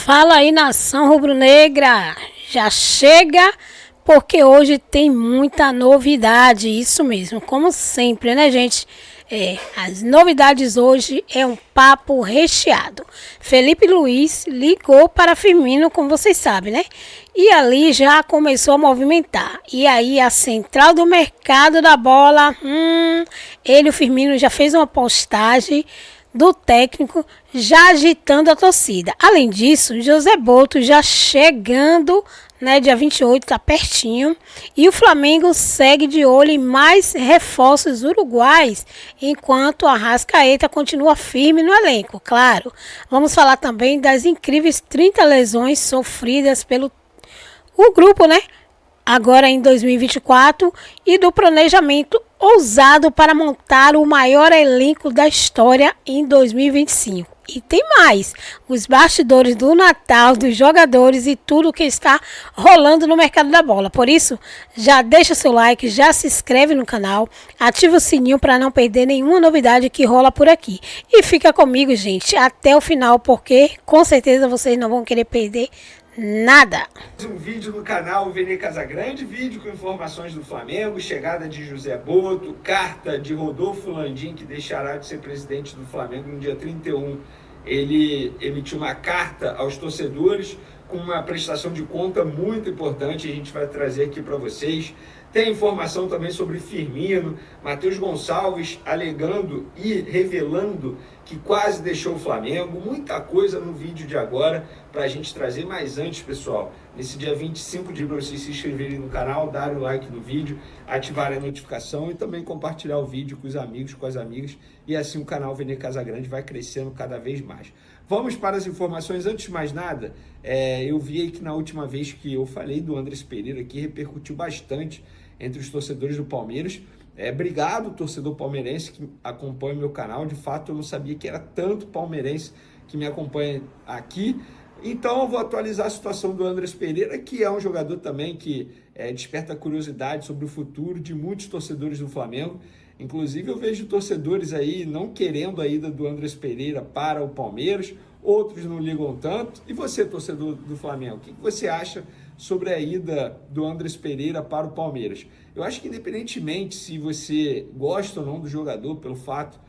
Fala aí, nação rubro-negra, já chega porque hoje tem muita novidade, isso mesmo, como sempre, né, gente? As novidades hoje é um papo recheado. Felipe Luiz ligou para Firmino, como vocês sabem, né? E ali já começou a movimentar. E aí a central do mercado da bola, o Firmino já fez uma postagem do técnico já agitando a torcida. Além disso, José Boto já chegando, né, dia 28, tá pertinho. E o Flamengo segue de olho em mais reforços uruguais, enquanto a Arrascaeta continua firme no elenco, claro. Vamos falar também das incríveis 30 lesões sofridas pelo grupo, né? Agora em 2024, e do planejamento ousado para montar o maior elenco da história em 2025. E tem mais, os bastidores do Natal, dos jogadores e tudo que está rolando no mercado da bola. Por isso, já deixa seu like, já se inscreve no canal, ativa o sininho para não perder nenhuma novidade que rola por aqui. E fica comigo, gente, até o final, porque com certeza vocês não vão querer perder nada. Um vídeo no canal Vene Casagrande, vídeo com informações do Flamengo, chegada de José Boto, carta de Rodolfo Landim, que deixará de ser presidente do Flamengo no dia 31. Ele emitiu uma carta aos torcedores com uma prestação de conta muito importante, a gente vai trazer aqui para vocês. Tem informação também sobre Firmino, Matheus Gonçalves alegando e revelando que quase deixou o Flamengo. Muita coisa no vídeo de agora para a gente trazer. Mas antes, pessoal, nesse dia 25 de abril, vocês se inscreverem no canal, darem o like no vídeo, ativarem a notificação e também compartilhar o vídeo com os amigos, com as amigas. E assim o canal Vene Casagrande vai crescendo cada vez mais. Vamos para as informações. Antes de mais nada, eu vi aí que na última vez que eu falei do Andrés Pereira aqui, repercutiu bastante entre os torcedores do Palmeiras. Obrigado, torcedor palmeirense que acompanha o meu canal. De fato, eu não sabia que era tanto palmeirense que me acompanha aqui. Então, eu vou atualizar a situação do Andrés Pereira, que é um jogador também que desperta curiosidade sobre o futuro de muitos torcedores do Flamengo. Inclusive, eu vejo torcedores aí não querendo a ida do Andrés Pereira para o Palmeiras, outros não ligam tanto. E você, torcedor do Flamengo, o que você acha sobre a ida do Andrés Pereira para o Palmeiras? Eu acho que independentemente se você gosta ou não do jogador, pelo fato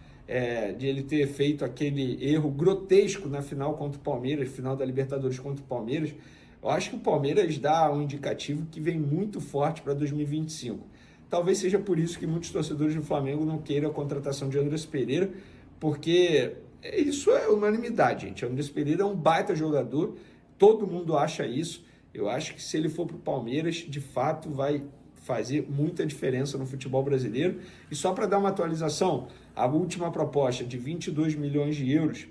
de ele ter feito aquele erro grotesco na final contra o Palmeiras, final da Libertadores contra o Palmeiras, eu acho que o Palmeiras dá um indicativo que vem muito forte para 2025. Talvez seja por isso que muitos torcedores do Flamengo não queiram a contratação de Andrés Pereira, porque isso é unanimidade, gente. Andrés Pereira é um baita jogador, todo mundo acha isso. Eu acho que se ele for para o Palmeiras, de fato vai fazer muita diferença no futebol brasileiro. E só para dar uma atualização, a última proposta de 22 milhões de euros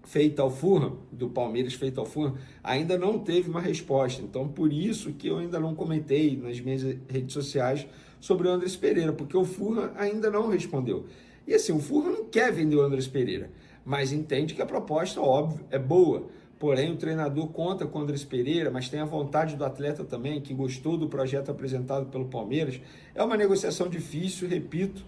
feita ao Fulham, do Palmeiras feita ao Fulham, ainda não teve uma resposta. Então, por isso que eu ainda não comentei nas minhas redes sociais sobre o Andrés Pereira, porque o Fulham ainda não respondeu. E assim, o Fulham não quer vender o Andrés Pereira, mas entende que a proposta, óbvio, é boa. Porém, o treinador conta com o Andrés Pereira, mas tem a vontade do atleta também, que gostou do projeto apresentado pelo Palmeiras. É uma negociação difícil, repito,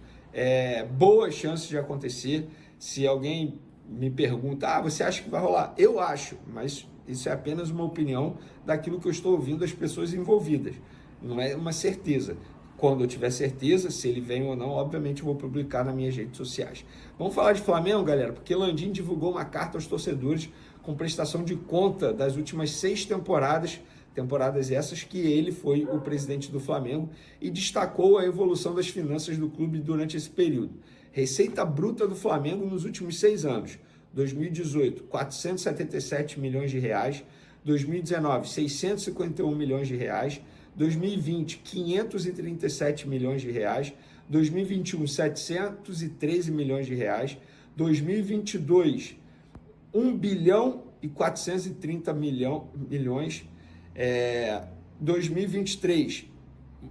boas chances de acontecer. Se alguém me pergunta, você acha que vai rolar? Eu acho, mas isso é apenas uma opinião daquilo que eu estou ouvindo das pessoas envolvidas. Não é uma certeza. Quando eu tiver certeza, se ele vem ou não, obviamente eu vou publicar nas minhas redes sociais. Vamos falar de Flamengo, galera, porque Landim divulgou uma carta aos torcedores com prestação de conta das últimas 6 temporadas essas que ele foi o presidente do Flamengo, e destacou a evolução das finanças do clube durante esse período. Receita bruta do Flamengo nos últimos 6 anos. 2018, 477 milhões de reais. 2019, 651 milhões de reais. 2020, 537 milhões de reais. 2021, 713 milhões de reais. 2022, 1 bilhão e 430 milhões. 2023,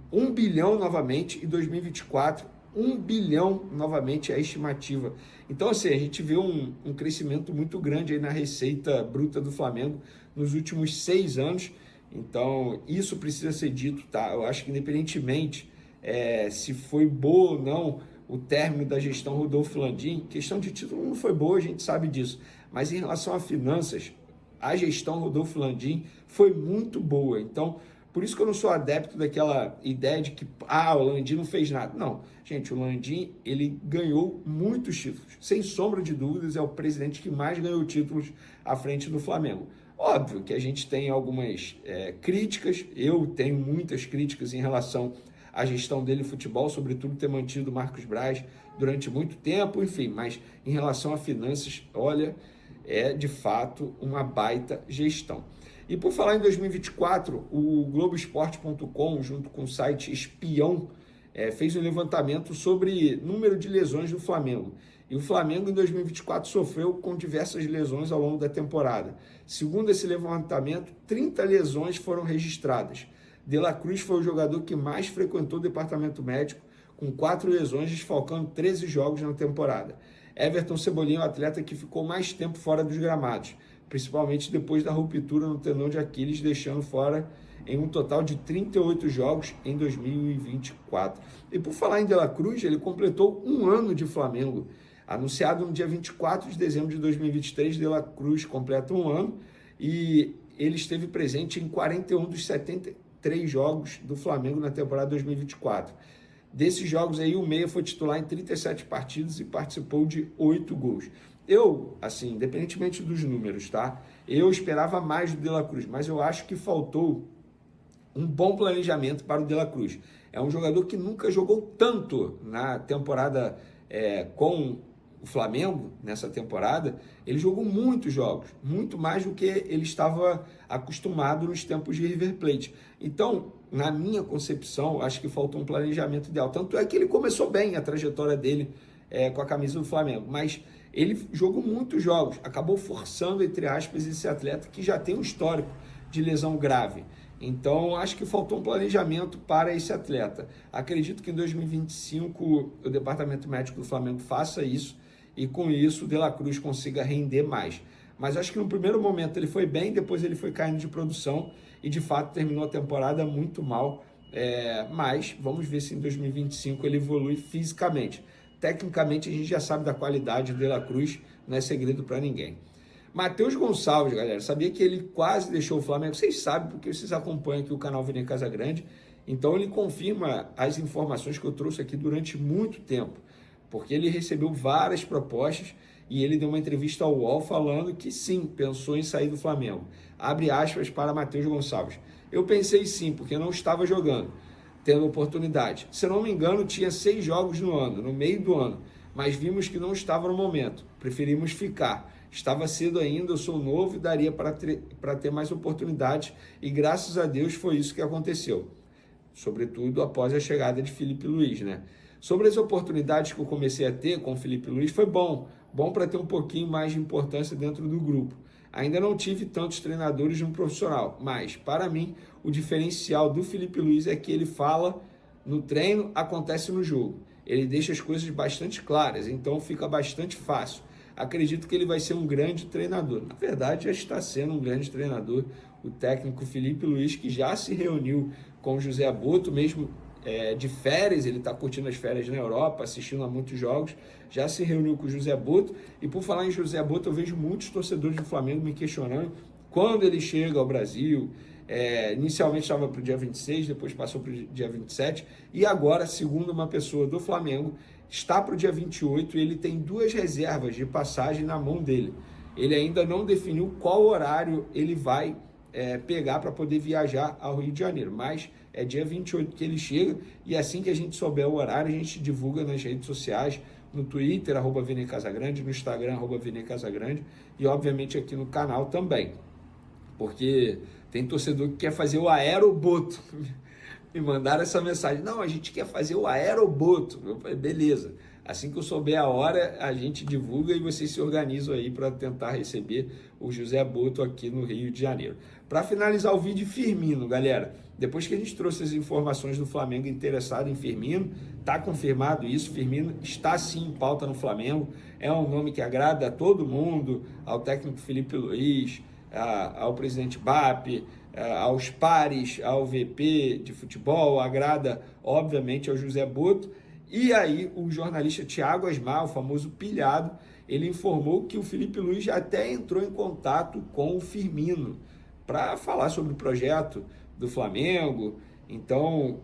1 bilhão novamente. E 2024, 1 bilhão novamente é a estimativa. Então, assim, a gente vê um crescimento muito grande aí na receita bruta do Flamengo nos últimos 6 anos. Então, isso precisa ser dito, tá? Eu acho que independentemente se foi boa ou não o término da gestão Rodolfo Landim, questão de título não foi boa, a gente sabe disso. Mas em relação a finanças, a gestão Rodolfo Landim foi muito boa. Então, por isso que eu não sou adepto daquela ideia de que o Landim não fez nada. Não, gente, o Landim, ele ganhou muitos títulos. Sem sombra de dúvidas, é o presidente que mais ganhou títulos à frente do Flamengo. Óbvio que a gente tem algumas críticas, eu tenho muitas críticas em relação à gestão dele no futebol, sobretudo ter mantido o Marcos Braz durante muito tempo, enfim, mas em relação a finanças, olha, é de fato uma baita gestão. E por falar em 2024, o Globoesporte.com, junto com o site Espião, fez um levantamento sobre número de lesões do Flamengo. E o Flamengo em 2024 sofreu com diversas lesões ao longo da temporada. Segundo esse levantamento, 30 lesões foram registradas. De La Cruz foi o jogador que mais frequentou o departamento médico, com 4 lesões, desfalcando 13 jogos na temporada. Everton Cebolinha é o atleta que ficou mais tempo fora dos gramados, principalmente depois da ruptura no tendão de Aquiles, deixando fora em um total de 38 jogos em 2024. E por falar em De La Cruz, ele completou um ano de Flamengo. Anunciado no dia 24 de dezembro de 2023, De La Cruz completa um ano e ele esteve presente em 41 dos 73 jogos do Flamengo na temporada 2024. Desses jogos aí, o meia foi titular em 37 partidas e participou de 8 gols. Eu, assim, independentemente dos números, tá? Eu esperava mais do De La Cruz, mas eu acho que faltou um bom planejamento para o De La Cruz. É um jogador que nunca jogou tanto na temporada com o Flamengo, nessa temporada. Ele jogou muitos jogos, muito mais do que ele estava acostumado nos tempos de River Plate. Então, na minha concepção, acho que faltou um planejamento ideal. Tanto é que ele começou bem a trajetória dele com a camisa do Flamengo, mas ele jogou muitos jogos, acabou forçando, entre aspas, esse atleta que já tem um histórico de lesão grave. Então, acho que faltou um planejamento para esse atleta. Acredito que em 2025 o departamento médico do Flamengo faça isso e com isso o De La Cruz consiga render mais. Mas acho que no primeiro momento ele foi bem, depois ele foi caindo de produção e de fato terminou a temporada muito mal. Mas vamos ver se em 2025 ele evolui fisicamente. Tecnicamente a gente já sabe da qualidade do De La Cruz, não é segredo para ninguém. Matheus Gonçalves, galera, sabia que ele quase deixou o Flamengo? Vocês sabem porque vocês acompanham aqui o canal Vene Casagrande. Então ele confirma as informações que eu trouxe aqui durante muito tempo, porque ele recebeu várias propostas e ele deu uma entrevista ao UOL falando que sim, pensou em sair do Flamengo. Abre aspas para Matheus Gonçalves. Eu pensei sim, porque não estava jogando, tendo oportunidade. Se não me engano, tinha 6 jogos no ano, no meio do ano, mas vimos que não estava no momento. Preferimos ficar. Estava cedo ainda, eu sou novo e daria para ter mais oportunidades e graças a Deus foi isso que aconteceu. Sobretudo após a chegada de Felipe Luiz, né? Sobre as oportunidades que eu comecei a ter com o Felipe Luiz, foi bom para ter um pouquinho mais de importância dentro do grupo. Ainda não tive tantos treinadores no profissional, mas, para mim, o diferencial do Felipe Luiz é que ele fala no treino, acontece no jogo. Ele deixa as coisas bastante claras, então fica bastante fácil. Acredito que ele vai ser um grande treinador. Na verdade, já está sendo um grande treinador. O técnico Felipe Luiz, que já se reuniu com o José Boto, mesmo de férias, ele está curtindo as férias na Europa, assistindo a muitos jogos, já se reuniu com o José Boto. E por falar em José Boto, eu vejo muitos torcedores do Flamengo me questionando quando ele chega ao Brasil. Inicialmente estava para o dia 26, depois passou para o dia 27, e agora, segundo uma pessoa do Flamengo, está para o dia 28 e ele tem 2 reservas de passagem na mão dele. Ele ainda não definiu qual horário ele vai pegar para poder viajar ao Rio de Janeiro, mas é dia 28 que ele chega e assim que a gente souber o horário, a gente divulga nas redes sociais, no Twitter, @Vene Casagrande, no Instagram, @Vene Casagrande e obviamente aqui no canal também. Porque tem torcedor que quer fazer o aeroboto. Me mandaram essa mensagem. Não, a gente quer fazer o aeroboto. Eu falei, beleza. Assim que eu souber a hora, a gente divulga e vocês se organizam aí para tentar receber o José Boto aqui no Rio de Janeiro. Para finalizar o vídeo, Firmino, galera. Depois que a gente trouxe as informações do Flamengo interessado em Firmino, tá confirmado isso. Firmino está sim em pauta no Flamengo. É um nome que agrada a todo mundo, ao técnico Felipe Luiz, ao presidente BAP, aos pares, ao VP de futebol, agrada obviamente ao José Boto. E aí o jornalista Thiago Asmar, o famoso pilhado, ele informou que o Felipe Luiz já até entrou em contato com o Firmino para falar sobre o projeto do Flamengo. Então,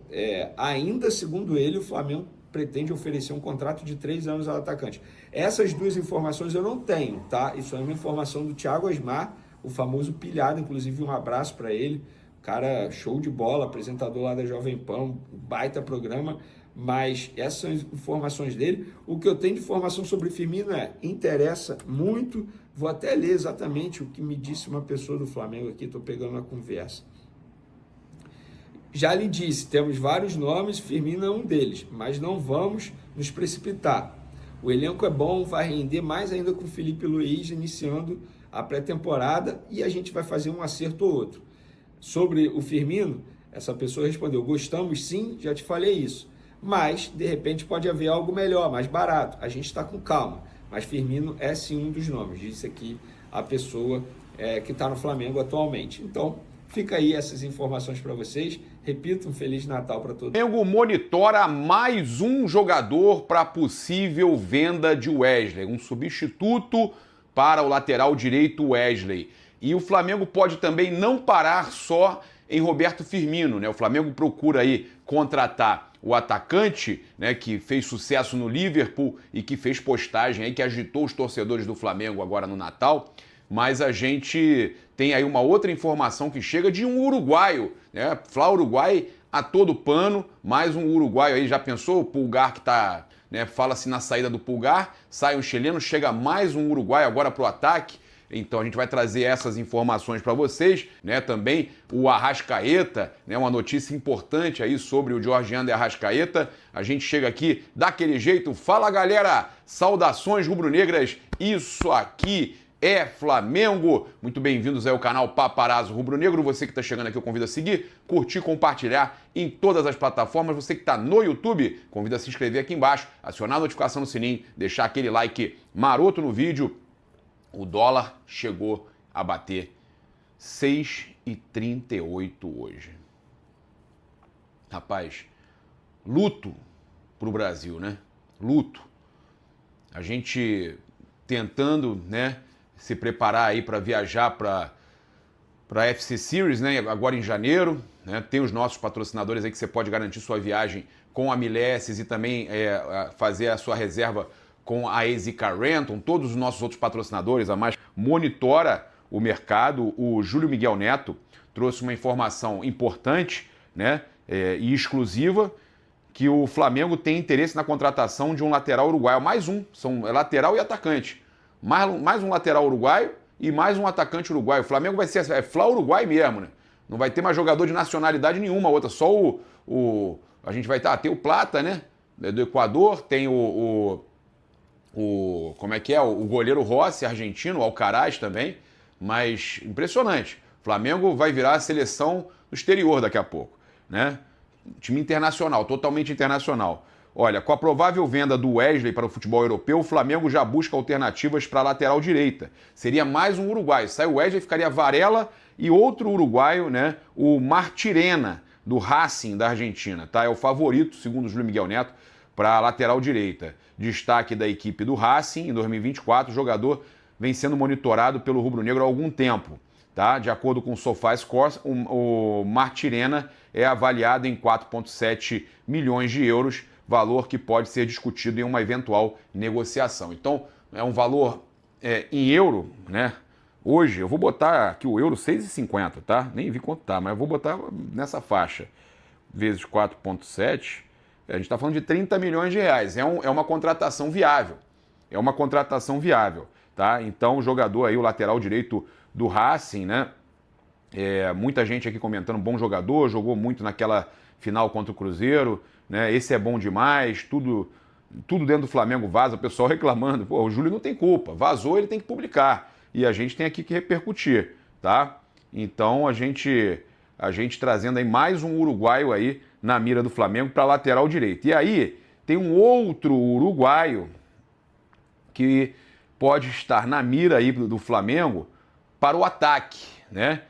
ainda segundo ele, o Flamengo pretende oferecer um contrato de 3 anos ao atacante. Essas duas informações eu não tenho, tá? Isso é uma informação do Thiago Asmar, o famoso pilhado, inclusive um abraço para ele, cara show de bola, apresentador lá da Jovem Pan, baita programa, mas essas são as informações dele. O que eu tenho de informação sobre Firmino interessa muito, vou até ler exatamente o que me disse uma pessoa do Flamengo aqui, estou pegando a conversa. Já lhe disse, temos vários nomes, Firmino é um deles, mas não vamos nos precipitar. O elenco é bom, vai render mais ainda com o Felipe Luiz iniciando a pré-temporada e a gente vai fazer um acerto ou outro. Sobre o Firmino, essa pessoa respondeu, gostamos sim, já te falei isso, mas de repente pode haver algo melhor, mais barato, a gente está com calma, mas Firmino é sim um dos nomes, disse aqui a pessoa que está no Flamengo atualmente. Então, fica aí essas informações para vocês. Repito, um Feliz Natal para todos. O Flamengo monitora mais um jogador para possível venda de Wesley, um substituto para o lateral direito Wesley. E o Flamengo pode também não parar só em Roberto Firmino, né? O Flamengo procura aí contratar o atacante, né, que fez sucesso no Liverpool e que fez postagem aí que agitou os torcedores do Flamengo agora no Natal. Mas a gente tem aí uma outra informação que chega de um uruguaio, né? Fla Uruguai a todo pano, mais um uruguaio aí, já pensou? O Pulgar que tá, né, fala-se na saída do Pulgar, sai um chileno, chega mais um uruguaio agora pro ataque. Então a gente vai trazer essas informações para vocês, né? Também o Arrascaeta, né? Uma notícia importante aí sobre o Georgiano de Arrascaeta. A gente chega aqui daquele jeito. Fala, galera! Saudações rubro-negras. Isso aqui é Flamengo. Muito bem-vindos aí ao canal Paparazzo Rubro-Negro. Você que está chegando aqui, eu convido a seguir, curtir, compartilhar em todas as plataformas. Você que está no YouTube, convido a se inscrever aqui embaixo, acionar a notificação no sininho, deixar aquele like maroto no vídeo. O dólar chegou a bater 6,38 hoje. Rapaz, luto pro Brasil, né? Luto. A gente tentando, né, se preparar aí para viajar para a FC Series, né, agora em janeiro, né? Tem os nossos patrocinadores aí que você pode garantir sua viagem com a Mileses e também fazer a sua reserva com a Easy Car Rental, todos os nossos outros patrocinadores, a mais monitora o mercado. O Júlio Miguel Neto trouxe uma informação importante, né, e exclusiva, que o Flamengo tem interesse na contratação de um lateral uruguaio. Mais um, são lateral e atacante. Mais um lateral uruguaio e mais um atacante uruguaio. O Flamengo vai ser Fla Uruguai mesmo, né? Não vai ter mais jogador de nacionalidade nenhuma, outra. Só a gente vai ter o Plata, né, do Equador, tem como é que é? O goleiro Rossi, argentino, o Alcaraz também, mas impressionante. O Flamengo vai virar a seleção do exterior daqui a pouco, né? Time internacional, totalmente internacional. Olha, com a provável venda do Wesley para o futebol europeu, o Flamengo já busca alternativas para a lateral direita. Seria mais um uruguaio. Sai o Wesley, ficaria Varela e outro uruguaio, né? O Martirena, do Racing da Argentina, tá? É o favorito, segundo o Júlio Miguel Neto, para a lateral direita. Destaque da equipe do Racing em 2024, o jogador vem sendo monitorado pelo rubro-negro há algum tempo. Tá? De acordo com o SofaScore, o Martirena é avaliado em 4,7 milhões de euros, valor que pode ser discutido em uma eventual negociação. Então, é um valor em euro, né? Hoje, eu vou botar aqui o euro 6,50, tá? Nem vi quanto tá, mas eu vou botar nessa faixa, vezes 4,7. A gente está falando de 30 milhões de reais. É uma contratação viável. É uma contratação viável, tá? Então, o jogador aí, o lateral direito do Racing, né? Muita gente aqui comentando, bom jogador, jogou muito naquela final contra o Cruzeiro, né? Esse é bom demais, tudo dentro do Flamengo vaza, o pessoal reclamando. Pô, o Júlio não tem culpa, vazou, ele tem que publicar. E a gente tem aqui que repercutir, tá? Então, a gente trazendo aí mais um uruguaio aí na mira do Flamengo para lateral direito. E aí tem um outro uruguaio que pode estar na mira aí do Flamengo para o ataque, né?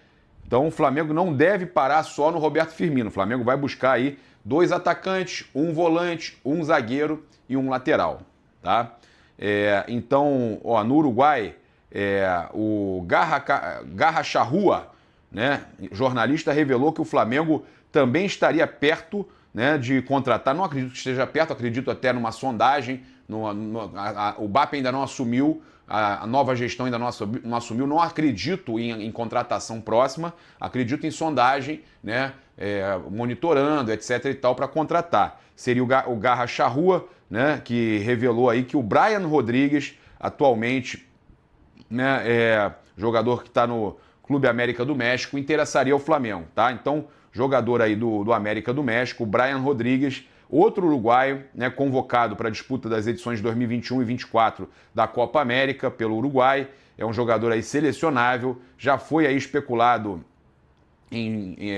Então o Flamengo não deve parar só no Roberto Firmino. O Flamengo vai buscar aí 2 atacantes, um volante, um zagueiro e um lateral, tá? Então, ó, no Uruguai, o Garra Charrua, né, jornalista, revelou que o Flamengo também estaria perto, né, de contratar. Não acredito que esteja perto, acredito até numa sondagem. O BAP ainda não assumiu, a nova gestão ainda não assumiu. Não acredito em contratação próxima, acredito em sondagem, né, monitorando, etc. e tal, para contratar. Seria o Garra Charrua, né, que revelou aí que o Brian Rodrigues, atualmente, né, jogador que está no Clube América do México, interessaria ao Flamengo, tá? Então, jogador aí do América do México, o Brian Rodrigues, outro uruguaio, né, convocado para a disputa das edições de 2021 e 2024 da Copa América pelo Uruguai, é um jogador aí selecionável, já foi aí especulado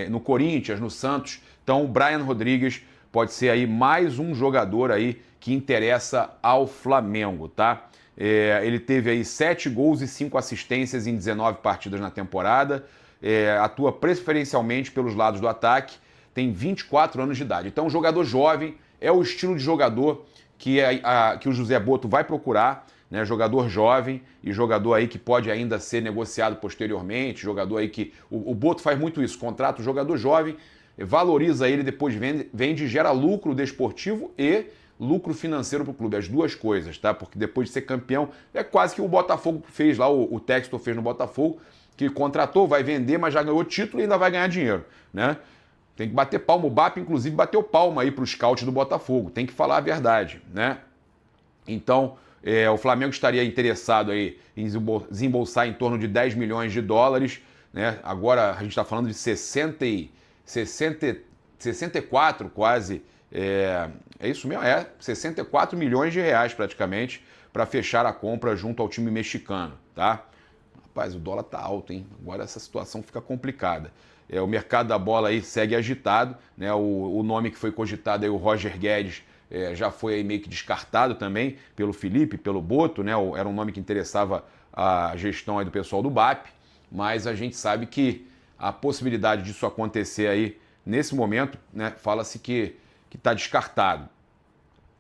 no Corinthians, no Santos. Então, o Brian Rodrigues pode ser aí mais um jogador aí que interessa ao Flamengo, tá? Ele teve aí 7 gols e 5 assistências em 19 partidas na temporada, atua preferencialmente pelos lados do ataque, tem 24 anos de idade. Então, um jogador jovem, é o estilo de jogador que o José Botto vai procurar, né? Jogador jovem e jogador aí que pode ainda ser negociado posteriormente, jogador aí que... O Botto faz muito isso, contrata o jogador jovem, valoriza ele, depois vende, gera lucro desportivo e lucro financeiro para o clube, as duas coisas, tá? Porque depois de ser campeão, é quase que o Botafogo fez lá, o Textor fez no Botafogo, que contratou, vai vender, mas já ganhou título e ainda vai ganhar dinheiro, né? Tem que bater palma, o BAP inclusive bateu palma aí para o scout do Botafogo, tem que falar a verdade, né? Então, o Flamengo estaria interessado aí em desembolsar em torno de 10 milhões de dólares, né? Agora a gente está falando de 64 quase, é isso mesmo? 64 milhões de reais praticamente para fechar a compra junto ao time mexicano, tá? Rapaz, o dólar tá alto, hein? Agora essa situação fica complicada. O mercado da bola aí segue agitado, né? O nome que foi cogitado aí, o Roger Guedes, já foi aí meio que descartado também pelo Felipe, pelo Botto, né? Era um nome que interessava a gestão aí do pessoal do BAP, mas a gente sabe que a possibilidade disso acontecer aí nesse momento, né? Fala-se que está descartado.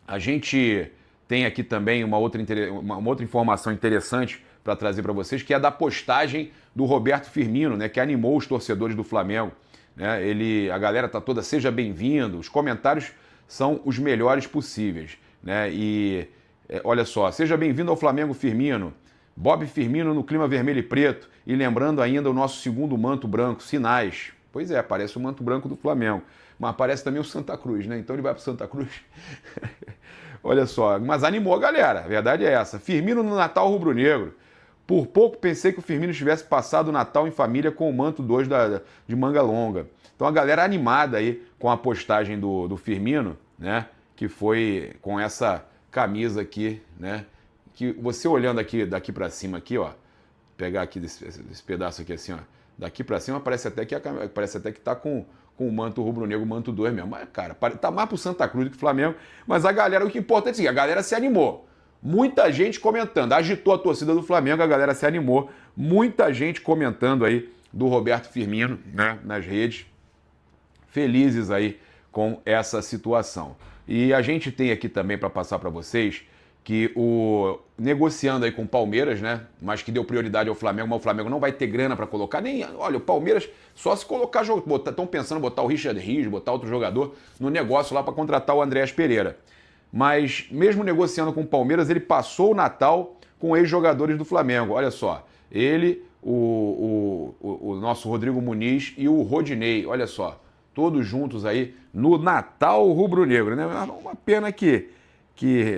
A gente tem aqui também uma outra informação interessante para trazer para vocês, que é da postagem do Roberto Firmino, né, que animou os torcedores do Flamengo, né? A galera tá toda, seja bem-vindo, os comentários são os melhores possíveis, né? E olha só, seja bem-vindo ao Flamengo, Firmino, Bob Firmino no clima vermelho e preto, e lembrando ainda o nosso segundo manto branco, sinais. Pois é, parece o manto branco do Flamengo, mas aparece também o Santa Cruz, né? Então ele vai pro Santa Cruz. Olha só, mas animou a galera, a verdade é essa. Firmino no Natal rubro-negro. Por pouco pensei que o Firmino tivesse passado o Natal em família com o manto 2 de manga longa. Então a galera animada aí com a postagem do Firmino, né? Que foi com essa camisa aqui, né? Que você olhando aqui daqui para cima aqui, ó, pegar aqui desse pedaço aqui assim, ó, daqui para cima parece até que tá com o manto rubro-negro, o manto 2 mesmo. Mas, cara, tá mais pro Santa Cruz do que o Flamengo. Mas a galera, o que importa é assim, a galera se animou. Muita gente comentando, agitou a torcida do Flamengo, a galera se animou. Muita gente comentando aí do Roberto Firmino, né, nas redes. Felizes aí com essa situação. E a gente tem aqui também para passar para vocês que negociando aí com o Palmeiras, né, mas que deu prioridade ao Flamengo, mas o Flamengo não vai ter grana para colocar, nem, olha, o Palmeiras só se colocar, estão pensando em botar o Richard Rios, botar outro jogador no negócio lá para contratar o Andréas Pereira. Mas mesmo negociando com o Palmeiras, ele passou o Natal com ex-jogadores do Flamengo. Olha só, ele, o nosso Rodrigo Muniz e o Rodinei, olha só, todos juntos aí no Natal rubro-negro, né? Uma pena que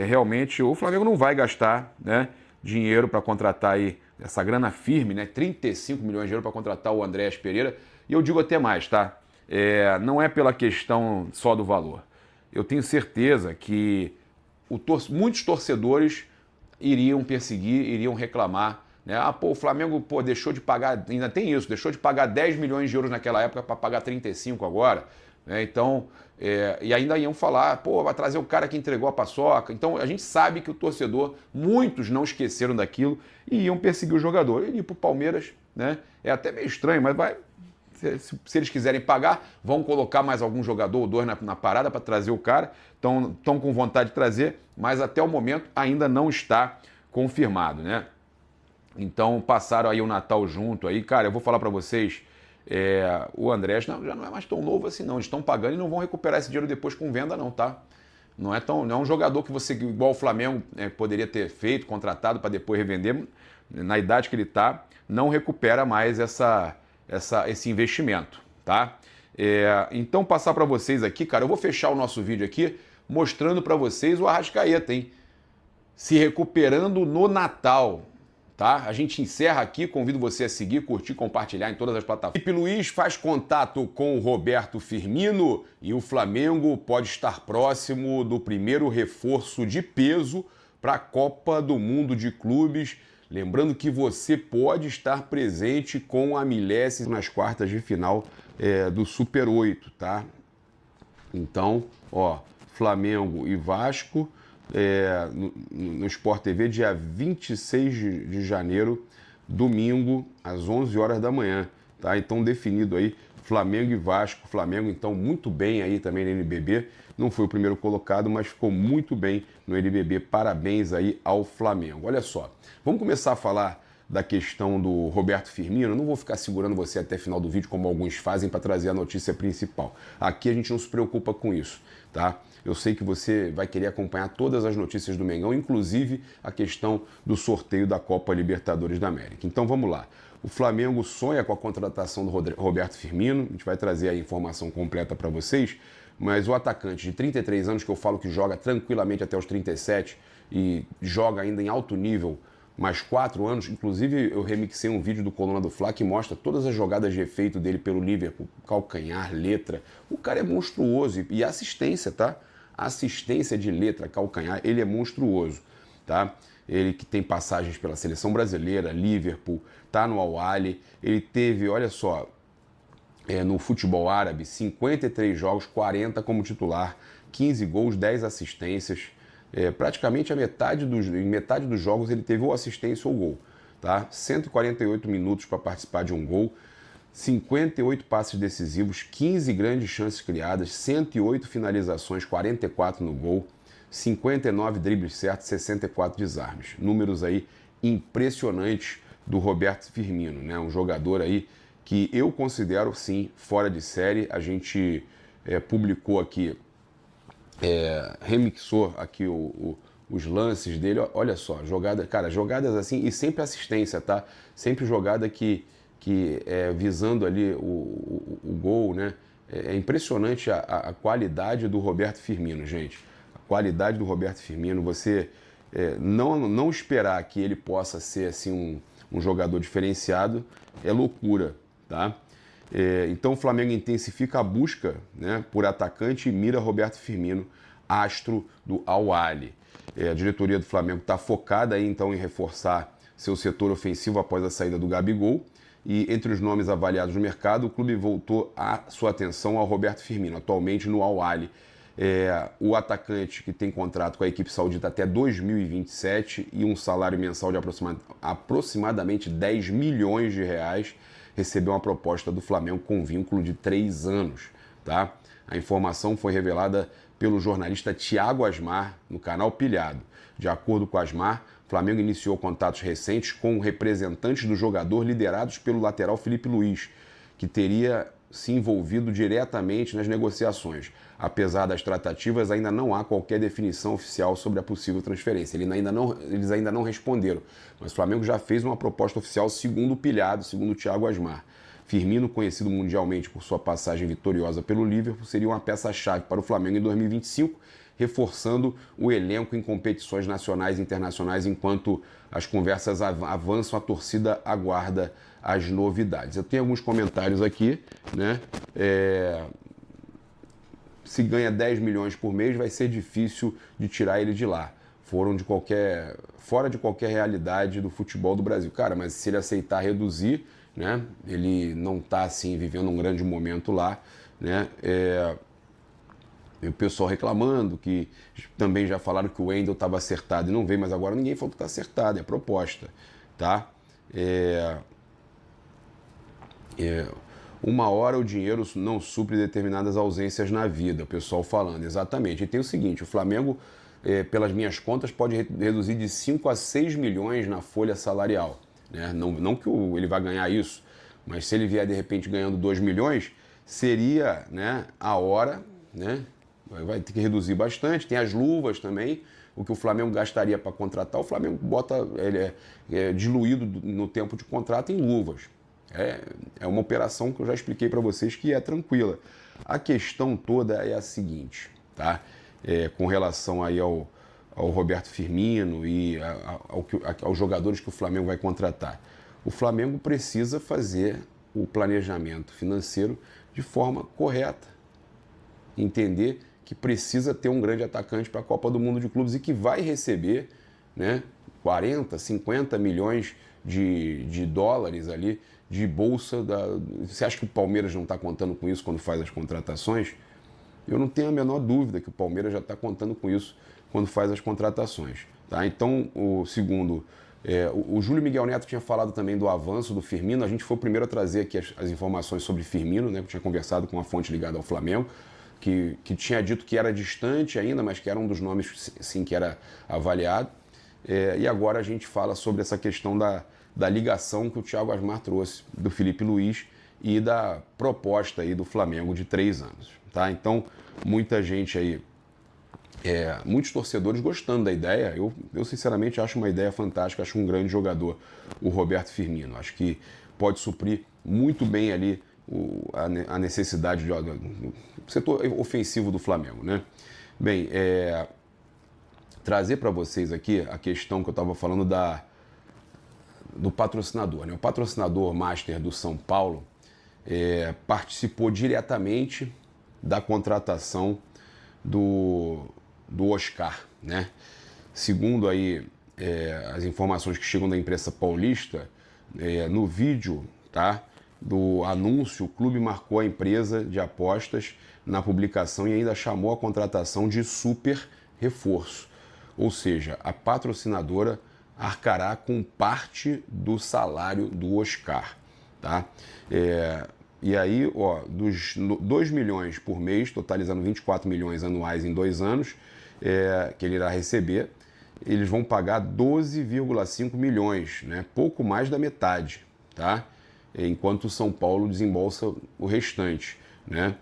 realmente o Flamengo não vai gastar, né, dinheiro para contratar aí essa grana firme, né? 35 milhões de euros para contratar o Andréas Pereira. E eu digo até mais, tá? Não é pela questão só do valor. Eu tenho certeza que muitos torcedores iriam perseguir, iriam reclamar, né? O Flamengo, deixou de pagar, ainda tem isso, deixou de pagar 10 milhões de euros naquela época para pagar 35 agora, né? Então, e ainda iam falar, vai trazer o cara que entregou a paçoca. Então, a gente sabe que o torcedor, muitos não esqueceram daquilo e iam perseguir o jogador. Ele ir pro Palmeiras, né? É até meio estranho, mas vai Se eles quiserem pagar, vão colocar mais algum jogador ou dois na parada para trazer o cara. Estão com vontade de trazer, mas até o momento ainda não está confirmado, né? Então passaram aí o Natal junto aí. Cara, eu vou falar para vocês, o Andrés já não é mais tão novo assim não. Eles estão pagando e não vão recuperar esse dinheiro depois com venda não, tá? Não é um jogador que você, igual o Flamengo, poderia ter feito, contratado para depois revender. Na idade que ele está, não recupera mais esse investimento, tá? Então passar para vocês aqui, cara, eu vou fechar o nosso vídeo aqui mostrando para vocês o Arrascaeta, hein? Se recuperando no Natal, tá? A gente encerra aqui, convido você a seguir, curtir, compartilhar em todas as plataformas. Felipe Luiz faz contato com o Roberto Firmino e o Flamengo pode estar próximo do primeiro reforço de peso para a Copa do Mundo de Clubes. Lembrando que você pode estar presente com a Milésima nas quartas de final do Super 8, tá? Então, ó, Flamengo e Vasco no Sport TV, dia 26 de janeiro, domingo, às 11 horas da manhã, tá? Então, definido aí, Flamengo e Vasco. Flamengo, então, muito bem aí também no NBB. Não foi o primeiro colocado, mas ficou muito bem no NBB. Parabéns aí ao Flamengo. Olha só, vamos começar a falar da questão do Roberto Firmino. Não vou ficar segurando você até o final do vídeo, como alguns fazem, para trazer a notícia principal. Aqui a gente não se preocupa com isso, tá? Eu sei que você vai querer acompanhar todas as notícias do Mengão, inclusive a questão do sorteio da Copa Libertadores da América. Então vamos lá. O Flamengo sonha com a contratação do Roberto Firmino. A gente vai trazer a informação completa para vocês. Mas o atacante de 33 anos, que eu falo que joga tranquilamente até os 37 e joga ainda em alto nível mais 4 anos, inclusive eu remixei um vídeo do Coluna do Fla que mostra todas as jogadas de efeito dele pelo Liverpool, calcanhar, letra. O cara é monstruoso e assistência, tá? Assistência de letra, calcanhar, ele é monstruoso, tá? Ele que tem passagens pela Seleção Brasileira, Liverpool, tá no Al-Ahly, ele teve, olha só, no futebol árabe, 53 jogos, 40 como titular, 15 gols, 10 assistências. Praticamente em metade dos jogos ele teve ou assistência ou gol. Tá? 148 minutos para participar de um gol, 58 passes decisivos, 15 grandes chances criadas, 108 finalizações, 44 no gol, 59 dribles certos, 64 desarmes. Números aí impressionantes do Roberto Firmino, né? Um jogador aí que eu considero, sim, fora de série. A gente publicou aqui, remixou aqui os lances dele. Olha só, jogadas assim, e sempre assistência, tá? Sempre jogada que visando ali o gol, né? É impressionante a qualidade do Roberto Firmino, gente. A qualidade do Roberto Firmino, você não esperar que ele possa ser assim um jogador diferenciado é loucura. Tá? Então o Flamengo intensifica a busca, né, por atacante e mira Roberto Firmino, astro do Al-Ahly. A diretoria do Flamengo está focada aí, então, em reforçar seu setor ofensivo após a saída do Gabigol. E entre os nomes avaliados no mercado, o clube voltou a sua atenção ao Roberto Firmino, atualmente no Al-Ahly. O atacante que tem contrato com a equipe saudita até 2027 e um salário mensal de aproximadamente 10 milhões de reais, recebeu uma proposta do Flamengo com vínculo de 3 anos. Tá? A informação foi revelada pelo jornalista Thiago Asmar no canal Pilhado. De acordo com Asmar, o Flamengo iniciou contatos recentes com representantes do jogador liderados pelo lateral Felipe Luiz, que teria se envolvido diretamente nas negociações. Apesar das tratativas, ainda não há qualquer definição oficial sobre a possível transferência. Eles ainda não responderam, mas o Flamengo já fez uma proposta oficial, segundo o Pilhado, segundo o Thiago Asmar. Firmino, conhecido mundialmente por sua passagem vitoriosa pelo Liverpool, seria uma peça-chave para o Flamengo em 2025, reforçando o elenco em competições nacionais e internacionais. Enquanto as conversas avançam, a torcida aguarda as novidades. Eu tenho alguns comentários aqui, né? Se ganha 10 milhões por mês, vai ser difícil de tirar ele de lá. Fora de qualquer realidade do futebol do Brasil. Cara, mas se ele aceitar reduzir, né? Ele não está assim vivendo um grande momento lá, né? E o pessoal reclamando que também já falaram que o Wendel estava acertado e não veio, mas agora ninguém falou que está acertado, é proposta, tá? uma hora o dinheiro não supre determinadas ausências na vida, o pessoal falando, exatamente. E tem o seguinte, o Flamengo, pelas minhas contas, pode reduzir de 5 a 6 milhões na folha salarial, né? Não que ele vai ganhar isso, mas se ele vier de repente ganhando 2 milhões, seria, né, a hora, né? Vai ter que reduzir bastante, tem as luvas também, o que o Flamengo gastaria para contratar, o Flamengo bota, ele é diluído no tempo de contrato em luvas. É uma operação que eu já expliquei para vocês que é tranquila. A questão toda é a seguinte, tá? Com relação aí ao Roberto Firmino e aos jogadores que o Flamengo vai contratar. O Flamengo precisa fazer o planejamento financeiro de forma correta. Entender que precisa ter um grande atacante para a Copa do Mundo de Clubes e que vai receber, né, 40, 50 milhões de dólares ali de bolsa. Você acha que o Palmeiras não está contando com isso quando faz as contratações? Eu não tenho a menor dúvida que o Palmeiras já está contando com isso quando faz as contratações. Tá? Então, o Júlio Miguel Neto tinha falado também do avanço do Firmino. A gente foi o primeiro a trazer aqui as informações sobre Firmino, né? Eu tinha conversado com uma fonte ligada ao Flamengo, que tinha dito que era distante ainda, mas que era um dos nomes, sim, que era avaliado. E agora a gente fala sobre essa questão da ligação que o Thiago Asmar trouxe do Felipe Luiz e da proposta aí do Flamengo de 3 anos. Tá? Então, muita gente aí, muitos torcedores gostando da ideia. Eu sinceramente acho uma ideia fantástica, acho um grande jogador o Roberto Firmino. Acho que pode suprir muito bem ali a necessidade do setor ofensivo do Flamengo, né? Bem, trazer para vocês aqui a questão que eu estava falando do patrocinador, né? O patrocinador master do São Paulo participou diretamente da contratação do Oscar, né? Segundo aí as informações que chegam da imprensa paulista, no vídeo, tá, do anúncio, o clube marcou a empresa de apostas na publicação e ainda chamou a contratação de super reforço. Ou seja, a patrocinadora arcará com parte do salário do Oscar. Tá? E aí, dos 2 milhões por mês, totalizando 24 milhões anuais em 2 anos, que ele irá receber, eles vão pagar 12,5 milhões, né? Pouco mais da metade, tá? Enquanto o São Paulo desembolsa o restante, né?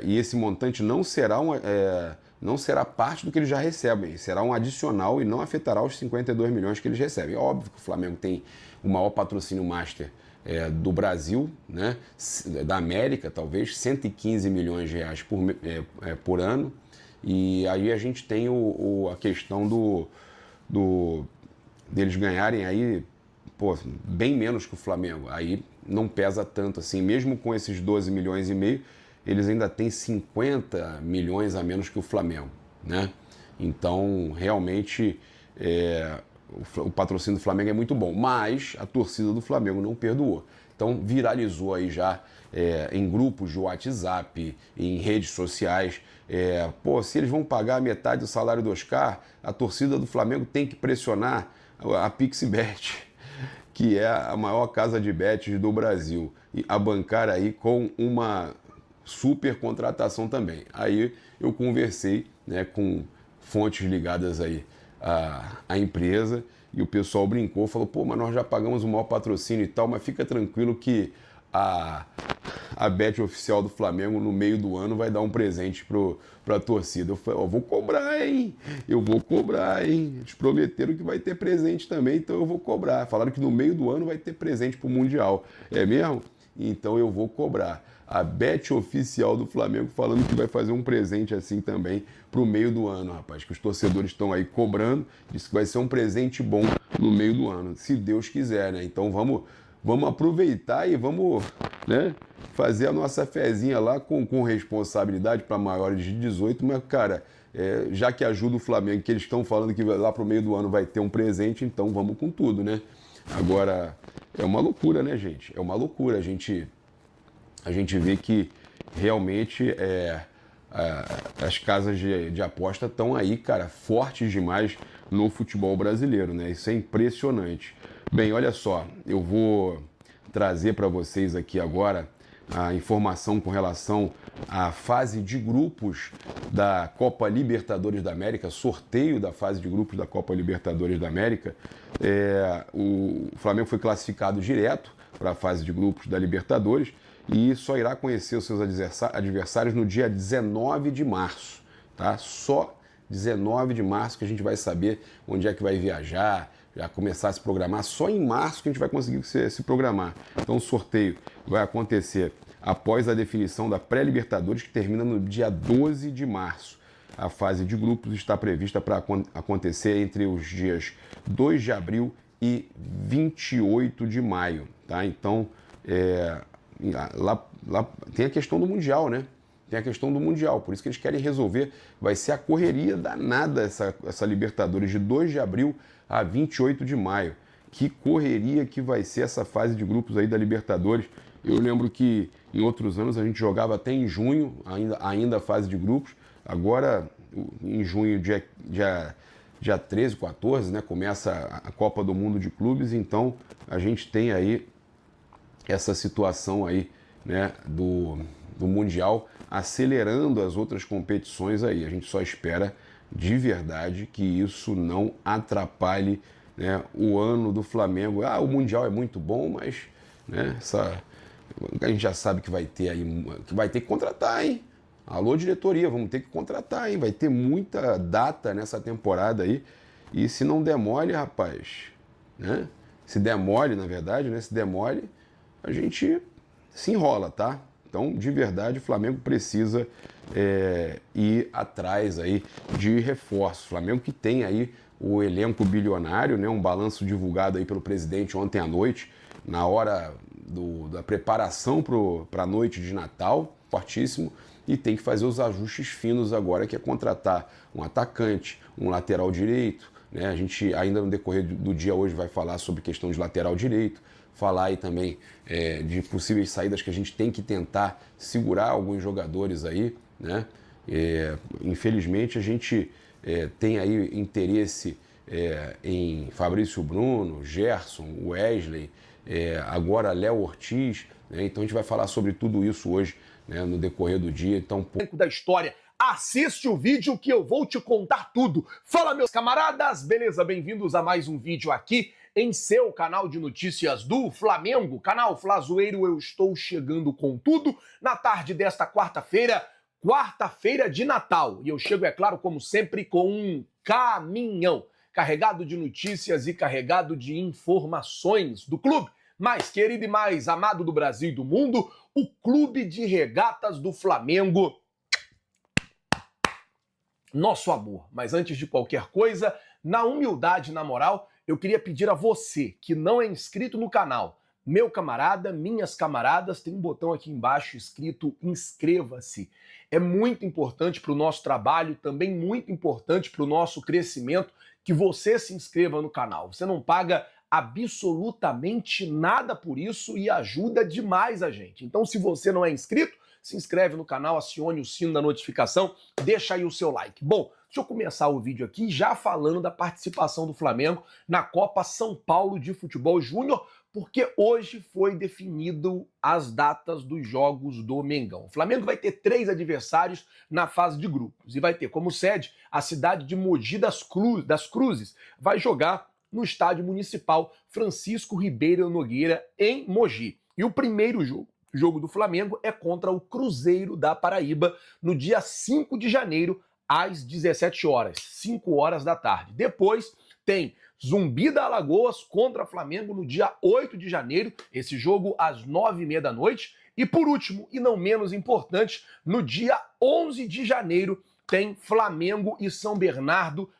E esse montante não será parte do que eles já recebem, será um adicional e não afetará os 52 milhões que eles recebem. É óbvio que o Flamengo tem o maior patrocínio master do Brasil, né? Da América, talvez, 115 milhões de reais por ano. E aí a gente tem a questão deles ganharem aí, bem menos que o Flamengo. Aí não pesa tanto assim, mesmo com esses 12 milhões e meio, eles ainda têm 50 milhões a menos que o Flamengo, né? Então, realmente, o patrocínio do Flamengo é muito bom, mas a torcida do Flamengo não perdoou. Então, viralizou aí já em grupos de WhatsApp, em redes sociais. Se eles vão pagar metade do salário do Oscar, a torcida do Flamengo tem que pressionar a Pixbet, que é a maior casa de bets do Brasil, e a bancar aí com uma super contratação também. Aí eu conversei, né, com fontes ligadas aí à empresa e o pessoal brincou, falou, mas nós já pagamos o maior patrocínio e tal, mas fica tranquilo que a bet oficial do Flamengo no meio do ano vai dar um presente pra torcida. Eu falei, vou cobrar, hein? Eles prometeram que vai ter presente também, então eu vou cobrar. Falaram que no meio do ano vai ter presente pro Mundial. É mesmo? Então eu vou cobrar. A bet oficial do Flamengo falando que vai fazer um presente assim também pro meio do ano, rapaz. Que os torcedores estão aí cobrando. Diz que vai ser um presente bom no meio do ano, se Deus quiser, né? Então vamos aproveitar e vamos, né, fazer a nossa fezinha lá com responsabilidade para maiores de 18, mas, cara, já que ajuda o Flamengo, que eles estão falando que lá pro meio do ano vai ter um presente, então vamos com tudo, né? Agora, é uma loucura, né, gente? É uma loucura. A gente vê que realmente as casas de aposta estão aí, cara, fortes demais no futebol brasileiro, né? Isso é impressionante. Bem, olha só, eu vou trazer para vocês aqui agora a informação com relação à fase de grupos da Copa Libertadores da América, sorteio da fase de grupos da Copa Libertadores da América. O Flamengo foi classificado direto para a fase de grupos da Libertadores e só irá conhecer os seus adversários no dia 19 de março, tá? Só 19 de março que a gente vai saber onde é que vai viajar, já começar a se programar. Só em março que a gente vai conseguir se programar. Então o sorteio vai acontecer após a definição da pré-Libertadores, que termina no dia 12 de março. A fase de grupos está prevista para acontecer entre os dias 2 de abril e 28 de maio. Tá? Então, lá tem a questão do Mundial, né? Tem a questão do Mundial, por isso que eles querem resolver. Vai ser a correria danada essa Libertadores de 2 de abril a 28 de maio. Que correria que vai ser essa fase de grupos aí da Libertadores. Eu lembro que em outros anos a gente jogava até em junho, ainda a fase de grupos. Agora, em junho, dia 13, 14, né, começa a Copa do Mundo de Clubes. Então, a gente tem aí essa situação aí, né, do Mundial acelerando as outras competições aí. A gente só espera de verdade que isso não atrapalhe, né, o ano do Flamengo. O Mundial é muito bom, mas, né, a gente já sabe que vai ter aí, que vai ter que contratar, hein? Alô, diretoria, vamos ter que contratar, hein? Vai ter muita data nessa temporada aí. E se não demole, rapaz, né? Se demole, na verdade, né? Se demole, a gente se enrola, tá? Então, de verdade, o Flamengo precisa ir atrás aí de reforços. O Flamengo que tem aí o elenco bilionário, né? Um balanço divulgado aí pelo presidente ontem à noite, na hora da preparação para a noite de Natal, fortíssimo, e tem que fazer os ajustes finos agora, que é contratar um atacante, um lateral direito, né? A gente ainda no decorrer do dia hoje vai falar sobre questão de lateral direito, falar aí também de possíveis saídas que a gente tem que tentar segurar alguns jogadores aí, né? Infelizmente a gente tem aí interesse em Fabrício Bruno, Gerson, Wesley, agora Léo Ortiz, né? Então a gente vai falar sobre tudo isso hoje, né, no decorrer do dia. Então, da história, assiste o vídeo que eu vou te contar tudo. Fala, meus camaradas, beleza? Bem-vindos a mais um vídeo aqui em seu canal de notícias do Flamengo, canal Flazoeiro. Eu estou chegando com tudo na tarde desta quarta-feira de Natal. E eu chego, é claro, como sempre, com um caminhão carregado de notícias e carregado de informações do clube mais querido e mais amado do Brasil e do mundo, o Clube de Regatas do Flamengo. Nosso amor. Mas antes de qualquer coisa, na humildade e na moral, eu queria pedir a você que não é inscrito no canal, meu camarada, minhas camaradas, tem um botão aqui embaixo escrito inscreva-se. É muito importante para o nosso trabalho, também muito importante para o nosso crescimento, que você se inscreva no canal. Você não paga absolutamente nada por isso e ajuda demais a gente. Então, se você não é inscrito, se inscreve no canal, acione o sino da notificação, deixa aí o seu like. Bom, deixa eu começar o vídeo aqui já falando da participação do Flamengo na Copa São Paulo de Futebol Júnior, porque hoje foi definido as datas dos jogos do Mengão. O Flamengo vai ter 3 adversários na fase de grupos e vai ter como sede a cidade de Mogi das Cruzes. Vai jogar no Estádio Municipal Francisco Ribeiro Nogueira, em Mogi. E o primeiro jogo do Flamengo é contra o Cruzeiro da Paraíba, no dia 5 de janeiro, às 17 horas, 5 horas da tarde. Depois tem Zumbi da Alagoas contra Flamengo no dia 8 de janeiro, esse jogo às 9h30 da noite. E por último, e não menos importante, no dia 11 de janeiro tem Flamengo e São Bernardo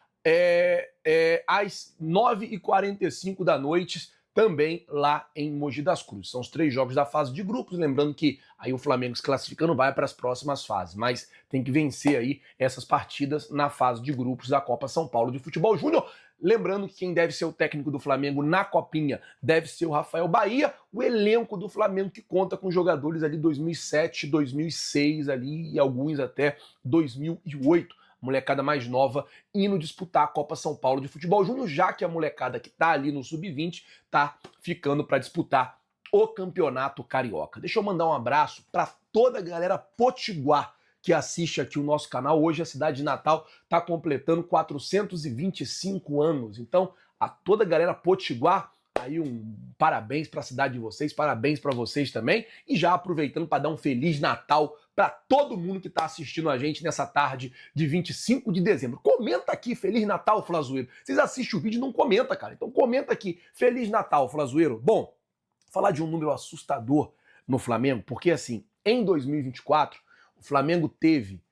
às 9h45 da noite, também lá em Mogi das Cruzes. São os 3 jogos da fase de grupos, lembrando que aí o Flamengo se classificando vai para as próximas fases, mas tem que vencer aí essas partidas na fase de grupos da Copa São Paulo de Futebol Júnior. Lembrando que quem deve ser o técnico do Flamengo na Copinha deve ser o Rafael Bahia, o elenco do Flamengo que conta com jogadores ali 2007, 2006 ali e alguns até 2008. Molecada mais nova indo disputar a Copa São Paulo de Futebol Júnior, já que a molecada que tá ali no Sub-20 tá ficando para disputar o Campeonato Carioca. Deixa eu mandar um abraço para toda a galera potiguar que assiste aqui o nosso canal. Hoje a cidade de Natal está completando 425 anos. Então, a toda a galera potiguar, aí um parabéns para a cidade de vocês, parabéns para vocês também. E já aproveitando para dar um Feliz Natal para todo mundo que está assistindo a gente nessa tarde de 25 de dezembro. Comenta aqui, Feliz Natal, Flazoeiro. Vocês assistem o vídeo e não comenta, cara. Então comenta aqui, Feliz Natal, Flazoeiro. Bom, falar de um número assustador no Flamengo, porque assim, em 2024, o Flamengo teve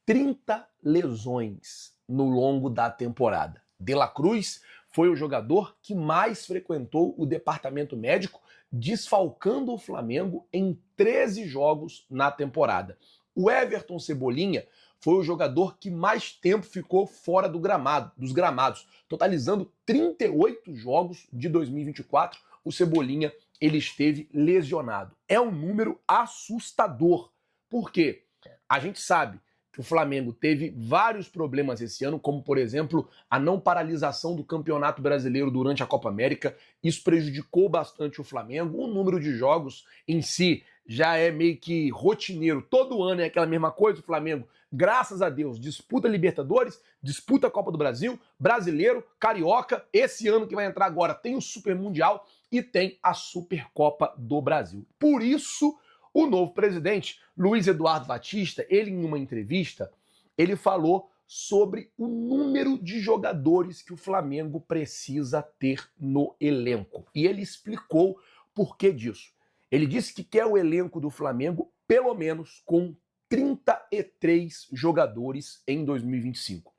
30 lesões no longo da temporada. De La Cruz foi o jogador que mais frequentou o departamento médico, desfalcando o Flamengo em 13 jogos na temporada. O Everton Cebolinha foi o jogador que mais tempo ficou fora dos gramados, totalizando 38 jogos de 2024. O Cebolinha, ele esteve lesionado. É um número assustador. Por quê? A gente sabe que o Flamengo teve vários problemas esse ano, como, por exemplo, a não paralisação do Campeonato Brasileiro durante a Copa América. Isso prejudicou bastante o Flamengo. O número de jogos em si já é meio que rotineiro. Todo ano é aquela mesma coisa. O Flamengo, graças a Deus, disputa Libertadores, disputa a Copa do Brasil, Brasileiro, Carioca. Esse ano que vai entrar agora tem o Super Mundial e tem a Supercopa do Brasil. Por isso, o novo presidente, Luiz Eduardo Batista, ele em uma entrevista, ele falou sobre o número de jogadores que o Flamengo precisa ter no elenco. E ele explicou por que disso. Ele disse que quer o elenco do Flamengo pelo menos com 33 jogadores em 2025.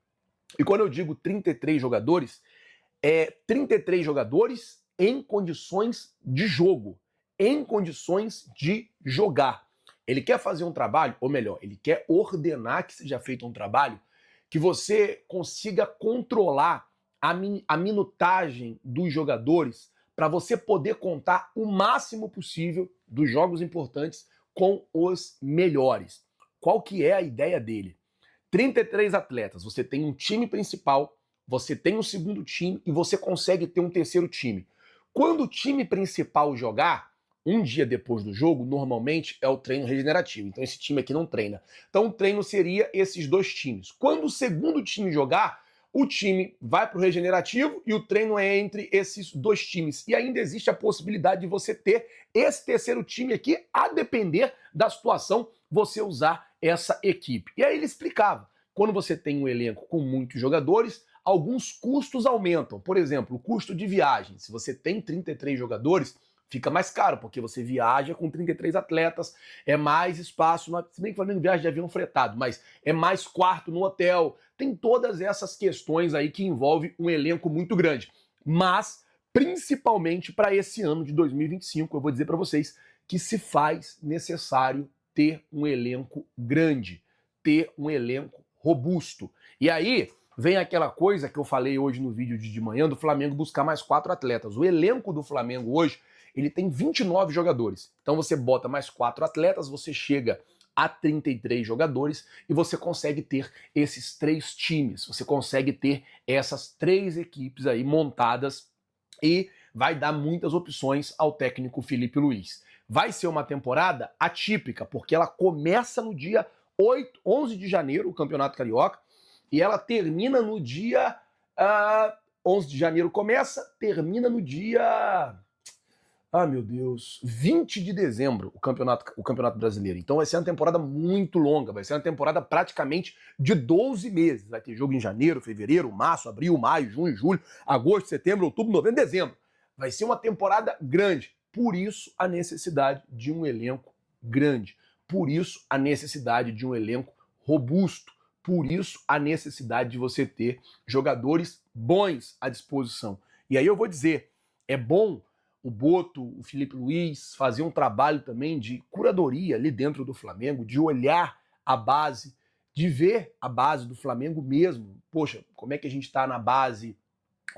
E quando eu digo 33 jogadores, é 33 jogadores em condições de jogo, em condições de jogar. Ele quer fazer um trabalho, ou melhor, ele quer ordenar que seja feito um trabalho que você consiga controlar a minutagem dos jogadores para você poder contar o máximo possível dos jogos importantes com os melhores. Qual que é a ideia dele? 33 atletas, você tem um time principal, você tem um segundo time e você consegue ter um terceiro time. Quando o time principal jogar, um dia depois do jogo, normalmente é o treino regenerativo. Então esse time aqui não treina. Então o treino seria esses dois times. Quando o segundo time jogar, o time vai para o regenerativo e o treino é entre esses dois times. E ainda existe a possibilidade de você ter esse terceiro time aqui, a depender da situação, você usar essa equipe. E aí ele explicava, quando você tem um elenco com muitos jogadores, alguns custos aumentam. Por exemplo, o custo de viagem. Se você tem 33 jogadores, fica mais caro, porque você viaja com 33 atletas, é mais espaço, se bem que o Flamengo viaja de avião fretado, mas é mais quarto no hotel, tem todas essas questões aí que envolvem um elenco muito grande. Mas, principalmente para esse ano de 2025, eu vou dizer para vocês que se faz necessário ter um elenco grande, ter um elenco robusto. E aí vem aquela coisa que eu falei hoje no vídeo de manhã do Flamengo buscar mais 4 atletas. O elenco do Flamengo hoje, ele tem 29 jogadores. Então você bota mais 4 atletas, você chega a 33 jogadores e você consegue ter esses 3 times. Você consegue ter essas 3 equipes aí montadas e vai dar muitas opções ao técnico Felipe Luiz. Vai ser uma temporada atípica, porque ela começa no dia 11 de janeiro, o Campeonato Carioca, e ela termina no dia... 11 de janeiro começa, termina no dia... meu Deus, 20 de dezembro o campeonato brasileiro. Então vai ser uma temporada muito longa, vai ser uma temporada praticamente de 12 meses. Vai ter jogo em janeiro, fevereiro, março, abril, maio, junho, julho, agosto, setembro, outubro, novembro, dezembro. Vai ser uma temporada grande. Por isso a necessidade de um elenco grande. Por isso a necessidade de um elenco robusto. Por isso a necessidade de você ter jogadores bons à disposição. E aí eu vou dizer, é bom o Boto, o Felipe Luiz, fazer um trabalho também de curadoria ali dentro do Flamengo, de olhar a base, de ver a base do Flamengo mesmo. Poxa, como é que a gente está na base?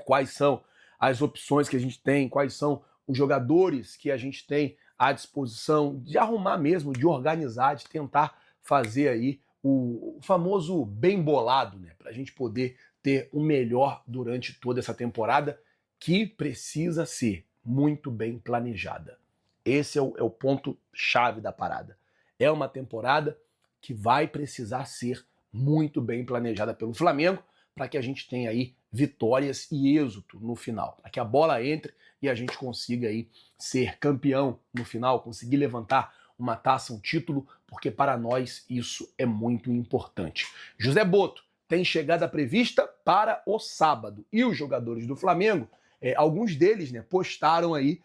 Quais são as opções que a gente tem? Quais são os jogadores que a gente tem à disposição? De arrumar mesmo, de organizar, de tentar fazer aí o famoso bem bolado, né? Para a gente poder ter o melhor durante toda essa temporada que precisa ser muito bem planejada. Esse é o ponto-chave da parada. É uma temporada que vai precisar ser muito bem planejada pelo Flamengo para que a gente tenha aí vitórias e êxito no final, para que a bola entre e a gente consiga aí ser campeão no final, conseguir levantar uma taça, um título, porque para nós isso é muito importante. José Boto tem chegada prevista para o sábado e os jogadores do Flamengo, alguns deles, né, postaram aí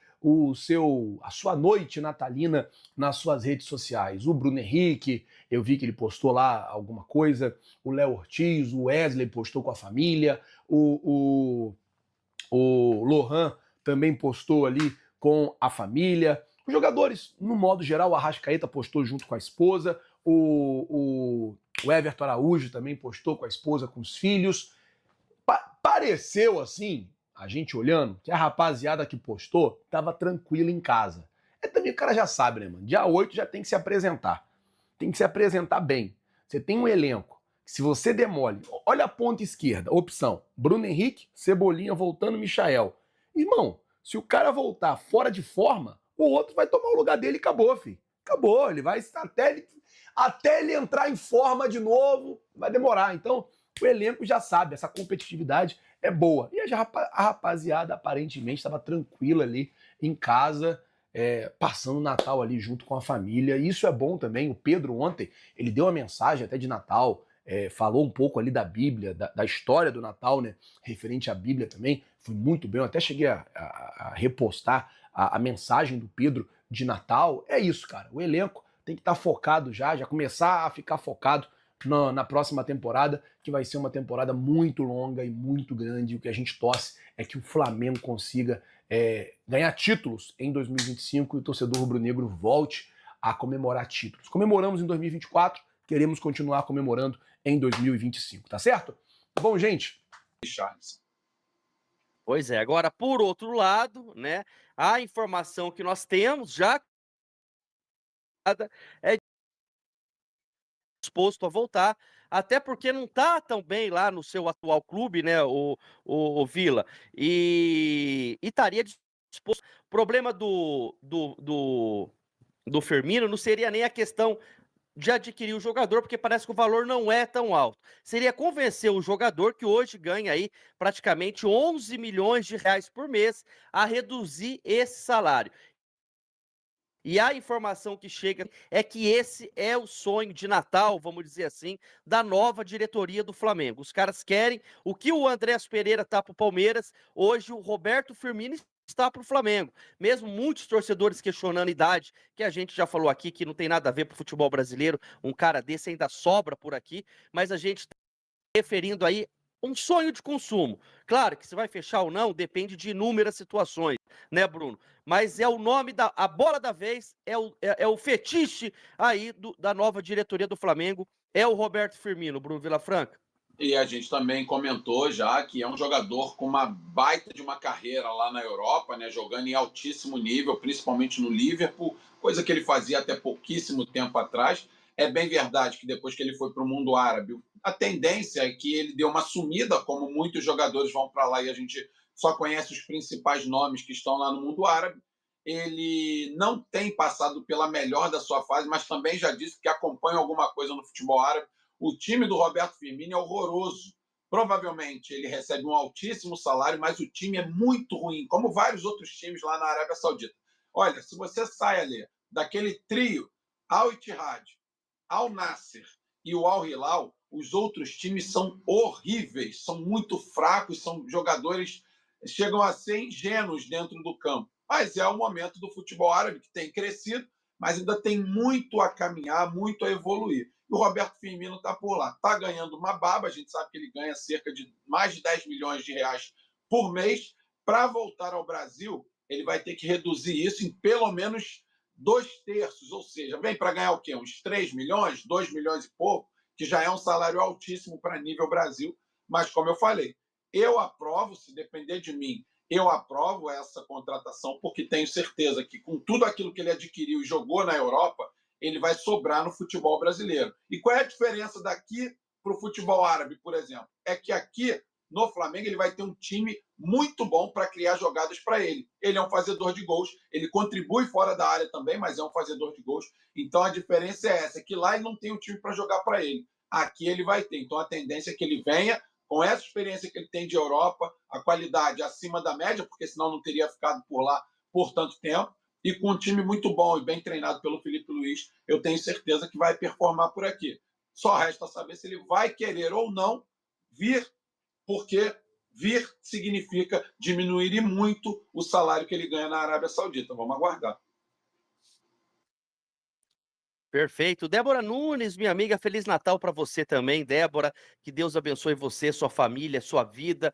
a sua noite natalina nas suas redes sociais. O Bruno Henrique, eu vi que ele postou lá alguma coisa, o Léo Ortiz, o Wesley postou com a família, o Lohan também postou ali com a família. Os jogadores, no modo geral, o Arrascaeta postou junto com a esposa, o Everton Araújo também postou com a esposa, com os filhos. Pareceu assim, a gente olhando, que a rapaziada que postou tava tranquila em casa. Também o cara já sabe, né, mano? Dia 8 já tem que se apresentar. Tem que se apresentar bem. Você tem um elenco. Se você demole, olha a ponta esquerda, opção, Bruno Henrique, Cebolinha voltando, Michael. Irmão, se o cara voltar fora de forma, o outro vai tomar o lugar dele e acabou, filho. Acabou, ele vai até ele entrar em forma de novo, vai demorar. Então, o elenco já sabe, essa competitividade é boa. E a rapaziada aparentemente estava tranquila ali em casa, passando o Natal ali junto com a família. E isso é bom também. O Pedro ontem, ele deu uma mensagem até de Natal, falou um pouco ali da Bíblia, da história do Natal, né? Referente à Bíblia também. Foi muito bem. Eu até cheguei a repostar a mensagem do Pedro de Natal. É isso, cara. O elenco tem que estar focado já começar a ficar focado na próxima temporada, que vai ser uma temporada muito longa e muito grande. O que a gente torce é que o Flamengo consiga ganhar títulos em 2025 e o torcedor rubro-negro volte a comemorar títulos. Comemoramos em 2024, queremos continuar comemorando em 2025, tá certo? Bom, gente. Charles. Pois é, agora, por outro lado, né, a informação que nós temos já é disposto a voltar, até porque não está tão bem lá no seu atual clube, né, o Vila, e estaria disposto. O problema do Firmino não seria nem a questão de adquirir o jogador, porque parece que o valor não é tão alto. Seria convencer o jogador, que hoje ganha aí praticamente 11 milhões de reais por mês, a reduzir esse salário. E a informação que chega é que esse é o sonho de Natal, vamos dizer assim, da nova diretoria do Flamengo. Os caras querem o que o Andrés Pereira tá para o Palmeiras, hoje o Roberto Firmino está para o Flamengo. Mesmo muitos torcedores questionando a idade, que a gente já falou aqui, que não tem nada a ver para o futebol brasileiro, um cara desse ainda sobra por aqui, mas a gente está referindo aí um sonho de consumo. Claro que se vai fechar ou não depende de inúmeras situações, né, Bruno? Mas é o nome a bola da vez, é o fetiche aí da nova diretoria do Flamengo, é o Roberto Firmino, Bruno Vilafranca. E a gente também comentou já que é um jogador com uma baita de uma carreira lá na Europa, né, jogando em altíssimo nível, principalmente no Liverpool, coisa que ele fazia até pouquíssimo tempo atrás. É bem verdade que depois que ele foi para o mundo árabe, a tendência é que ele deu uma sumida, como muitos jogadores vão para lá e a gente só conhece os principais nomes que estão lá no mundo árabe. Ele não tem passado pela melhor da sua fase, mas também já disse que acompanha alguma coisa no futebol árabe. O time do Roberto Firmino é horroroso. Provavelmente ele recebe um altíssimo salário, mas o time é muito ruim, como vários outros times lá na Arábia Saudita. Olha, se você sai ali daquele trio Al Ittihad, Al Nassr e o Al Hilal, os outros times são horríveis, são muito fracos, são jogadores chegam a ser ingênuos dentro do campo. Mas é o momento do futebol árabe que tem crescido, mas ainda tem muito a caminhar, muito a evoluir. E o Roberto Firmino está por lá. Está ganhando uma baba, a gente sabe que ele ganha cerca de mais de 10 milhões de reais por mês. Para voltar ao Brasil, ele vai ter que reduzir isso em pelo menos 2/3, ou seja, vem para ganhar o quê? Uns 3 milhões, 2 milhões e pouco, que já é um salário altíssimo para nível Brasil. Mas, como eu falei, eu aprovo, se depender de mim, eu aprovo essa contratação, porque tenho certeza que com tudo aquilo que ele adquiriu e jogou na Europa, ele vai sobrar no futebol brasileiro. E qual é a diferença daqui para o futebol árabe, por exemplo? É que aqui no Flamengo, ele vai ter um time muito bom para criar jogadas para ele. Ele é um fazedor de gols, ele contribui fora da área também, mas é um fazedor de gols. Então a diferença é essa, que lá ele não tem um time para jogar para ele. Aqui ele vai ter. Então a tendência é que ele venha com essa experiência que ele tem de Europa, a qualidade acima da média, porque senão não teria ficado por lá por tanto tempo, e com um time muito bom e bem treinado pelo Felipe Luiz, eu tenho certeza que vai performar por aqui. Só resta saber se ele vai querer ou não vir, porque vir significa diminuir e muito o salário que ele ganha na Arábia Saudita. Vamos aguardar. Perfeito. Débora Nunes, minha amiga, Feliz Natal para você também, Débora. Que Deus abençoe você, sua família, sua vida.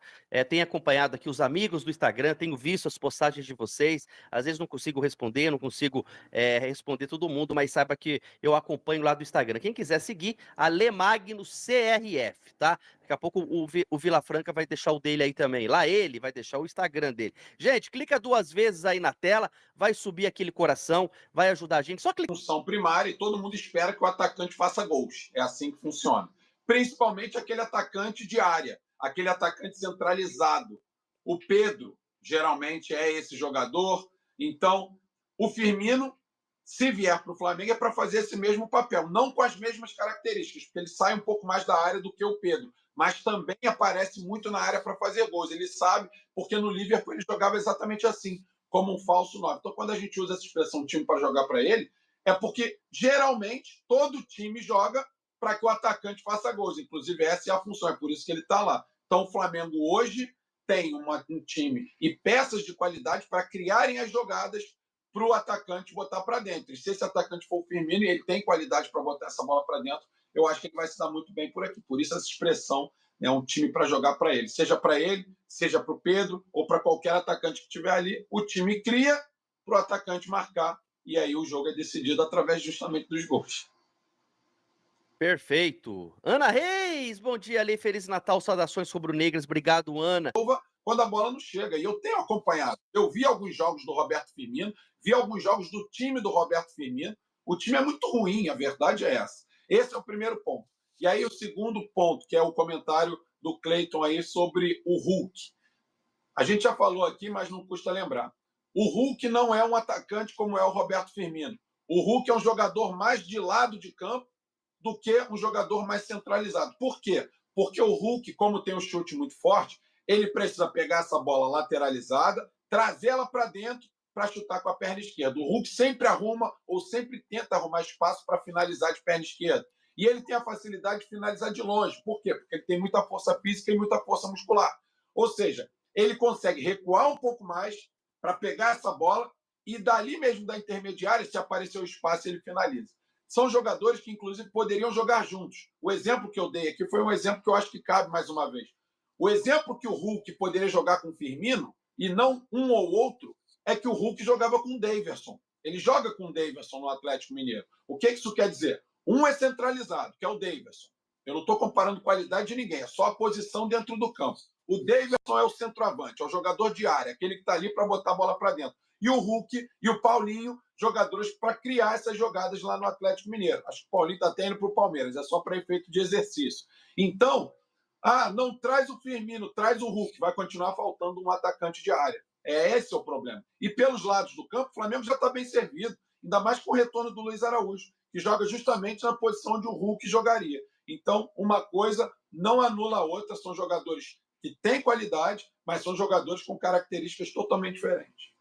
Tenho acompanhado aqui os amigos do Instagram, tenho visto as postagens de vocês. Às vezes não consigo responder, não consigo responder todo mundo, mas saiba que eu acompanho lá do Instagram. Quem quiser seguir, Alemagno CRF, tá? Daqui a pouco o Vila Franca vai deixar o dele aí também. Lá ele vai deixar o Instagram dele. Gente, clica 2 vezes aí na tela, vai subir aquele coração, vai ajudar a gente. Só clica. Função primária e todo mundo espera que o atacante faça gols. É assim que funciona. Principalmente aquele atacante de área, aquele atacante centralizado. O Pedro, geralmente, é esse jogador. Então, o Firmino, se vier para o Flamengo, é para fazer esse mesmo papel. Não com as mesmas características, porque ele sai um pouco mais da área do que o Pedro. Mas também aparece muito na área para fazer gols. Ele sabe, porque no Liverpool ele jogava exatamente assim, como um falso 9. Então, quando a gente usa essa expressão time para jogar para ele, é porque, geralmente, todo time joga para que o atacante faça gols. Inclusive, essa é a função, é por isso que ele está lá. Então, o Flamengo hoje tem um time e peças de qualidade para criarem as jogadas para o atacante botar para dentro. E se esse atacante for o Firmino e ele tem qualidade para botar essa bola para dentro, eu acho que ele vai se dar muito bem por aqui. Por isso, essa expressão é um time para jogar para ele. Seja para ele, seja para o Pedro ou para qualquer atacante que estiver ali, o time cria para o atacante marcar. E aí o jogo é decidido através justamente dos gols. Perfeito. Ana Reis, bom dia ali, Feliz Natal, saudações rubro-negras, obrigado, Ana. Quando a bola não chega, e eu tenho acompanhado, eu vi alguns jogos do Roberto Firmino, vi alguns jogos do time do Roberto Firmino, o time é muito ruim, a verdade é essa. Esse é o primeiro ponto. E aí o segundo ponto, que é o comentário do Cleiton aí sobre o Hulk. A gente já falou aqui, mas não custa lembrar. O Hulk não é um atacante como é o Roberto Firmino. O Hulk é um jogador mais de lado de campo do que um jogador mais centralizado. Por quê? Porque o Hulk, como tem um chute muito forte, ele precisa pegar essa bola lateralizada, trazê-la para dentro para chutar com a perna esquerda. O Hulk sempre arruma ou sempre tenta arrumar espaço para finalizar de perna esquerda. E ele tem a facilidade de finalizar de longe. Por quê? Porque ele tem muita força física e muita força muscular. Ou seja, ele consegue recuar um pouco mais para pegar essa bola e dali mesmo da intermediária, se aparecer o espaço, ele finaliza. São jogadores que, inclusive, poderiam jogar juntos. O exemplo que eu dei aqui foi um exemplo que eu acho que cabe mais uma vez. O exemplo que o Hulk poderia jogar com o Firmino, e não um ou outro, é que o Hulk jogava com o Daverson. Ele joga com o Daverson no Atlético Mineiro. O que isso quer dizer? Um é centralizado, que é o Daverson. Eu não estou comparando qualidade de ninguém, é só a posição dentro do campo. O Daverson é o centroavante, é o jogador de área, aquele que está ali para botar a bola para dentro. E o Hulk e o Paulinho, jogadores para criar essas jogadas lá no Atlético Mineiro. Acho que o Paulinho está até indo para o Palmeiras, é só para efeito de exercício. Então, não traz o Firmino, traz o Hulk, vai continuar faltando um atacante de área. Esse é o problema. E pelos lados do campo, o Flamengo já está bem servido, ainda mais com o retorno do Luiz Araújo, que joga justamente na posição onde o Hulk jogaria. Então, uma coisa não anula a outra, são jogadores que têm qualidade, mas são jogadores com características totalmente diferentes.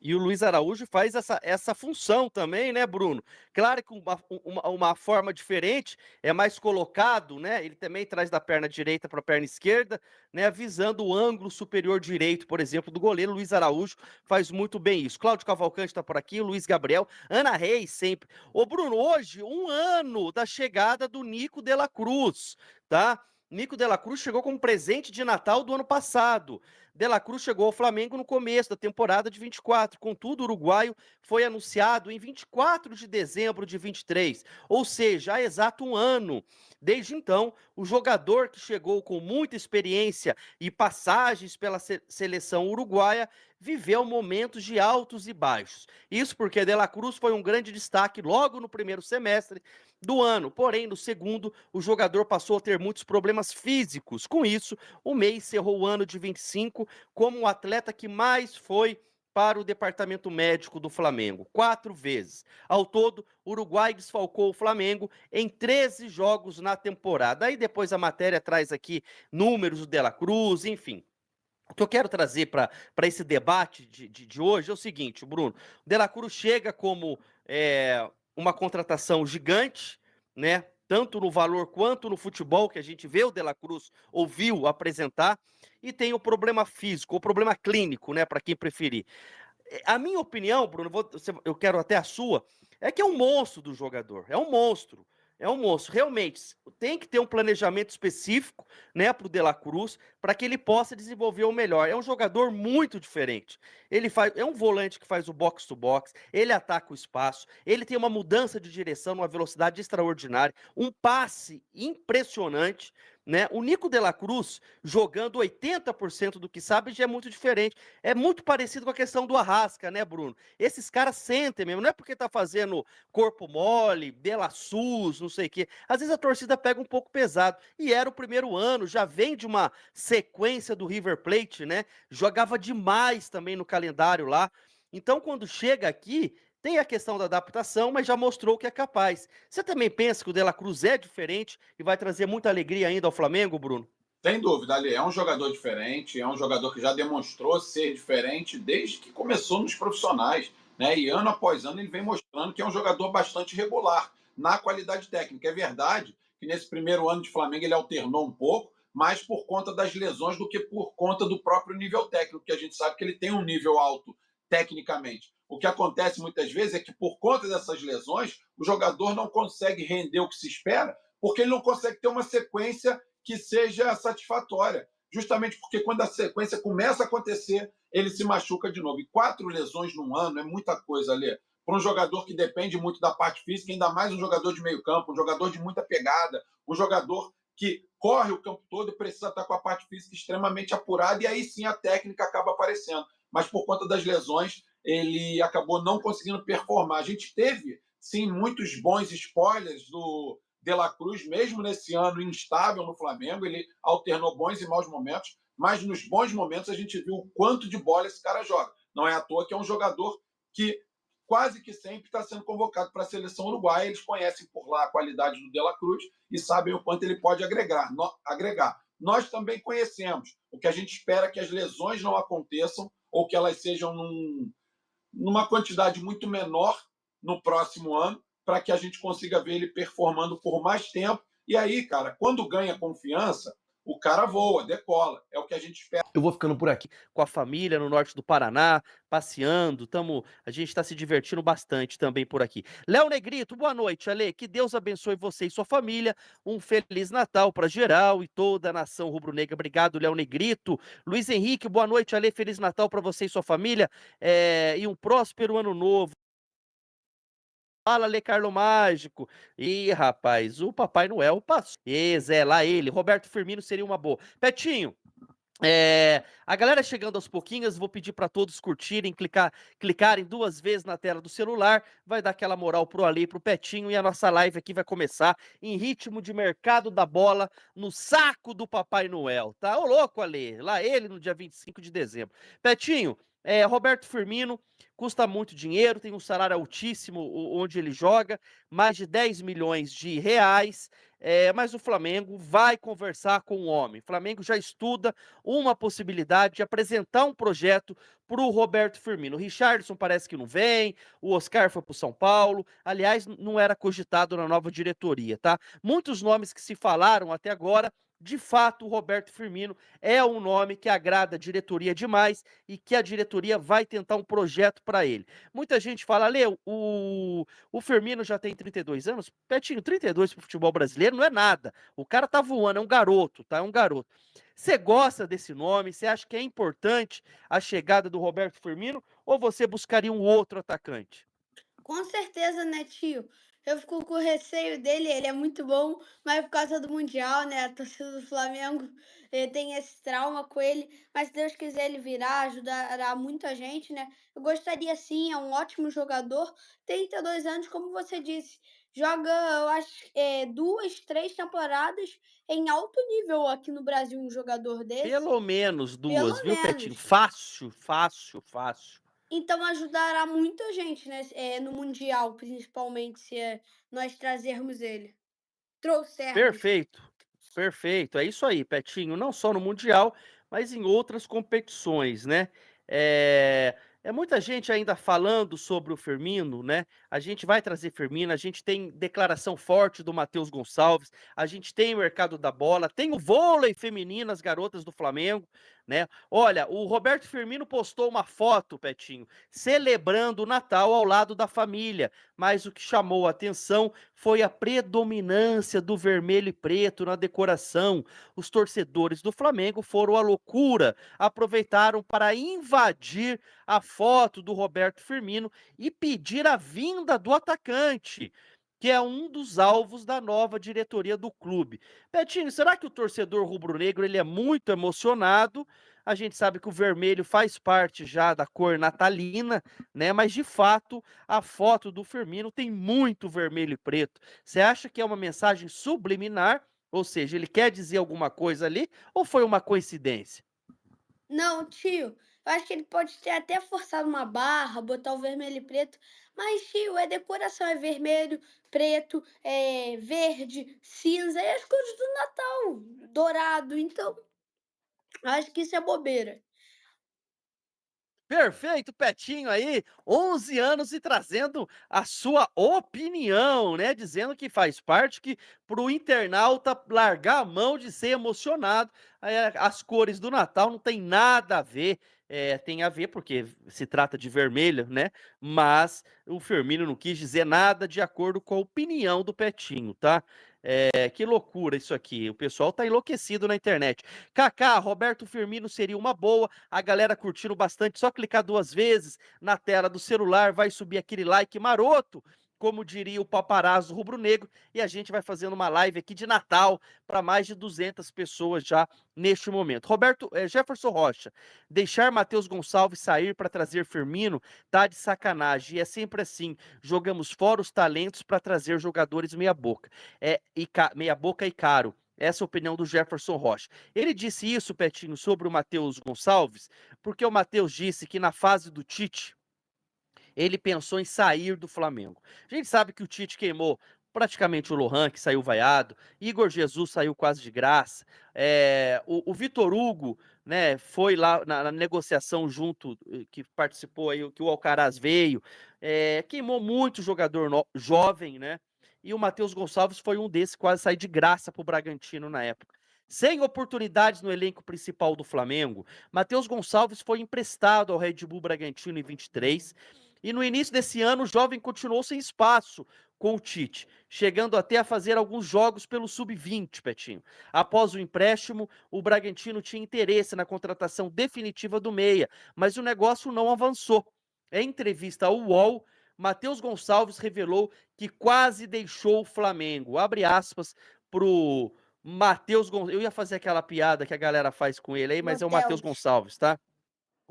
E o Luiz Araújo faz essa função também, né, Bruno? Claro que uma forma diferente, é mais colocado, né? Ele também traz da perna direita para a perna esquerda, né? Visando o ângulo superior direito, por exemplo, do goleiro. Luiz Araújo faz muito bem isso. Cláudio Cavalcante está por aqui, o Luiz Gabriel, Ana Reis sempre. Ô, Bruno, hoje, 1 ano da chegada do Nico de la Cruz, tá? Nico de la Cruz chegou como presente de Natal do ano passado. De la Cruz chegou ao Flamengo no começo da temporada de 24. Contudo, o uruguaio foi anunciado em 24 de dezembro de 23, ou seja, há exato 1 ano. Desde então, o jogador que chegou com muita experiência e passagens pela seleção uruguaia viveu momentos de altos e baixos. Isso porque De La Cruz foi um grande destaque logo no primeiro semestre do ano. Porém, no segundo, o jogador passou a ter muitos problemas físicos. Com isso, o Mey encerrou o ano de 25 como o atleta que mais foi para o departamento médico do Flamengo, 4 vezes. Ao todo, o Uruguai desfalcou o Flamengo em 13 jogos na temporada. Aí depois a matéria traz aqui números do De La Cruz, enfim. O que eu quero trazer para esse debate de hoje é o seguinte, Bruno. O De La Cruz chega como uma contratação gigante, né? Tanto no valor quanto no futebol que a gente vê o De La Cruz ouviu apresentar, e tem o problema físico, o problema clínico, né? Para quem preferir. A minha opinião, Bruno, eu quero até a sua, é que é um monstro do jogador, é um monstro. É um monstro. Realmente, tem que ter um planejamento específico, né, para o De La Cruz, para que ele possa desenvolver o melhor. É um jogador muito diferente. É um volante que faz o box to box, ele ataca o espaço, ele tem uma mudança de direção, uma velocidade extraordinária, um passe impressionante, né? O Nico De La Cruz jogando 80% do que sabe já é muito diferente. É muito parecido com a questão do Arrasca, né, Bruno? Esses caras sentem mesmo, não é porque tá fazendo corpo mole, Bela Sus, não sei o quê. Às vezes a torcida pega um pouco pesado. E era o primeiro ano, já vem de uma sequência do River Plate, né? Jogava demais também no calendário lá. Então, quando chega aqui, tem a questão da adaptação, mas já mostrou que é capaz. Você também pensa que o De La Cruz é diferente e vai trazer muita alegria ainda ao Flamengo, Bruno? Sem dúvida, Ali, é um jogador diferente, é um jogador que já demonstrou ser diferente desde que começou nos profissionais, né? E ano após ano ele vem mostrando que é um jogador bastante regular na qualidade técnica. É verdade que nesse primeiro ano de Flamengo ele alternou um pouco, mais por conta das lesões do que por conta do próprio nível técnico, que a gente sabe que ele tem um nível alto tecnicamente. O que acontece muitas vezes é que por conta dessas lesões, o jogador não consegue render o que se espera, porque ele não consegue ter uma sequência que seja satisfatória. Justamente porque quando a sequência começa a acontecer, ele se machuca de novo. E 4 lesões num ano é muita coisa, Lê. Para um jogador que depende muito da parte física, ainda mais um jogador de meio campo, um jogador de muita pegada, um jogador que corre o campo todo e precisa estar com a parte física extremamente apurada, e aí sim a técnica acaba aparecendo. Mas por conta das lesões, ele acabou não conseguindo performar. A gente teve, sim, muitos bons spoilers do De La Cruz, mesmo nesse ano instável no Flamengo, ele alternou bons e maus momentos, mas nos bons momentos a gente viu o quanto de bola esse cara joga. Não é à toa que é um jogador que quase que sempre está sendo convocado para a seleção uruguaia. Eles conhecem por lá a qualidade do De La Cruz e sabem o quanto ele pode agregar. Nós também conhecemos. O que a gente espera é que as lesões não aconteçam ou que elas sejam numa quantidade muito menor no próximo ano, para que a gente consiga ver ele performando por mais tempo. E aí, cara, quando ganha confiança, o cara voa, decola. É o que a gente espera. Eu vou ficando por aqui. Com a família no norte do Paraná, passeando, a gente está se divertindo bastante também por aqui. Léo Negrito, boa noite, Ale. Que Deus abençoe você e sua família. Um Feliz Natal para geral e toda a nação rubro-negra. Obrigado, Léo Negrito. Luiz Henrique, boa noite, Ale. Feliz Natal para você e sua família. E um próspero ano novo. Fala, Lê Carlo Mágico. Ih, rapaz, o Papai Noel passou. Zé, lá ele. Roberto Firmino seria uma boa. Petinho, a galera chegando aos pouquinhos, vou pedir para todos curtirem, clicarem 2 vezes na tela do celular, vai dar aquela moral pro Ale, pro Petinho, e a nossa live aqui vai começar em ritmo de mercado da bola, no saco do Papai Noel, tá? Ô louco, Ale, lá ele no dia 25 de dezembro. Petinho, Roberto Firmino custa muito dinheiro, tem um salário altíssimo onde ele joga, mais de 10 milhões de reais, mas o Flamengo vai conversar com o homem. O Flamengo já estuda uma possibilidade de apresentar um projeto para o Roberto Firmino. O Richarlison parece que não vem, o Oscar foi para o São Paulo, aliás, não era cogitado na nova diretoria, tá? Muitos nomes que se falaram até agora, de fato, o Roberto Firmino é um nome que agrada a diretoria demais e que a diretoria vai tentar um projeto para ele. Muita gente fala, Leo, o Firmino já tem 32 anos. Petinho, 32 para o futebol brasileiro não é nada. O cara tá voando, é um garoto, tá? É um garoto. Você gosta desse nome? Você acha que é importante a chegada do Roberto Firmino ou você buscaria um outro atacante? Com certeza, né, tio? Eu fico com receio dele, ele é muito bom, mas por causa do Mundial, né, a torcida do Flamengo tem esse trauma com ele, mas se Deus quiser ele virar, ajudará muita gente, né? Eu gostaria sim, é um ótimo jogador, 32 anos, como você disse, joga, eu acho, 2, 3 temporadas em alto nível aqui no Brasil, um jogador desse, Pelo menos pelo 2, viu, Petinho? menos. Fácil, fácil, fácil. Então ajudará muita gente, né, no mundial, principalmente, se, nós trazermos ele. Trouxermos. Perfeito, perfeito. É isso aí, Petinho. Não só no Mundial, mas em outras competições, né? É, é muita gente ainda falando sobre o Firmino, né? A gente vai trazer Firmino, a gente tem declaração forte do Matheus Gonçalves, a gente tem o mercado da bola, tem o vôlei feminino, as garotas do Flamengo, né? Olha, o Roberto Firmino postou uma foto, Petinho, celebrando o Natal ao lado da família, mas o que chamou a atenção foi a predominância do vermelho e preto na decoração. Os torcedores do Flamengo foram à loucura, aproveitaram para invadir a foto do Roberto Firmino e pedir a vinda do atacante, que é um dos alvos da nova diretoria do clube. Betinho, será que o torcedor rubro-negro ele é muito emocionado? A gente sabe que o vermelho faz parte já da cor natalina, né? Mas de fato, a foto do Firmino tem muito vermelho e preto. Você acha que é uma mensagem subliminar? Ou seja, ele quer dizer alguma coisa ali? Ou foi uma coincidência? Não, tio, eu acho que ele pode ter até forçado uma barra, botar o vermelho e preto, mas, tio, é decoração, é vermelho, preto, é verde, cinza, é as cores do Natal, dourado, então, acho que isso é bobeira. Perfeito, Petinho aí, 11 anos e trazendo a sua opinião, né? Dizendo que faz parte, que pro internauta largar a mão de ser emocionado, as cores do Natal não tem nada a ver, tem a ver porque se trata de vermelho, né? Mas o Firmino não quis dizer nada de acordo com a opinião do Petinho, tá? Que loucura isso aqui, o pessoal tá enlouquecido na internet. Kaká, Roberto Firmino seria uma boa, a galera curtindo bastante, só clicar 2 vezes na tela do celular, vai subir aquele like maroto, como diria o paparazzo rubro-negro, e a gente vai fazendo uma live aqui de Natal para mais de 200 pessoas já neste momento. Jefferson Rocha, deixar Matheus Gonçalves sair para trazer Firmino tá de sacanagem, e é sempre assim, jogamos fora os talentos para trazer jogadores meia boca, meia boca e caro. Essa é a opinião do Jefferson Rocha. Ele disse isso, Petinho, sobre o Matheus Gonçalves, porque o Matheus disse que na fase do Tite, ele pensou em sair do Flamengo. A gente sabe que o Tite queimou praticamente o Lohan, que saiu vaiado, Igor Jesus saiu quase de graça, o Vitor Hugo, né, foi lá na negociação junto, que participou aí, que o Alcaraz veio, queimou muito jogador jovem, né, e o Matheus Gonçalves foi um desses, quase saiu de graça para o Bragantino na época. Sem oportunidades no elenco principal do Flamengo, Matheus Gonçalves foi emprestado ao Red Bull Bragantino em 23, e no início desse ano o jovem continuou sem espaço com o Tite, chegando até a fazer alguns jogos pelo Sub-20, Petinho. Após o empréstimo, o Bragantino tinha interesse na contratação definitiva do meia, mas o negócio não avançou. Em entrevista ao UOL, Matheus Gonçalves revelou que quase deixou o Flamengo. Abre aspas pro Matheus Gonçalves. Eu ia fazer aquela piada que a galera faz com ele aí, mas é o Matheus Matheus. Gonçalves, tá?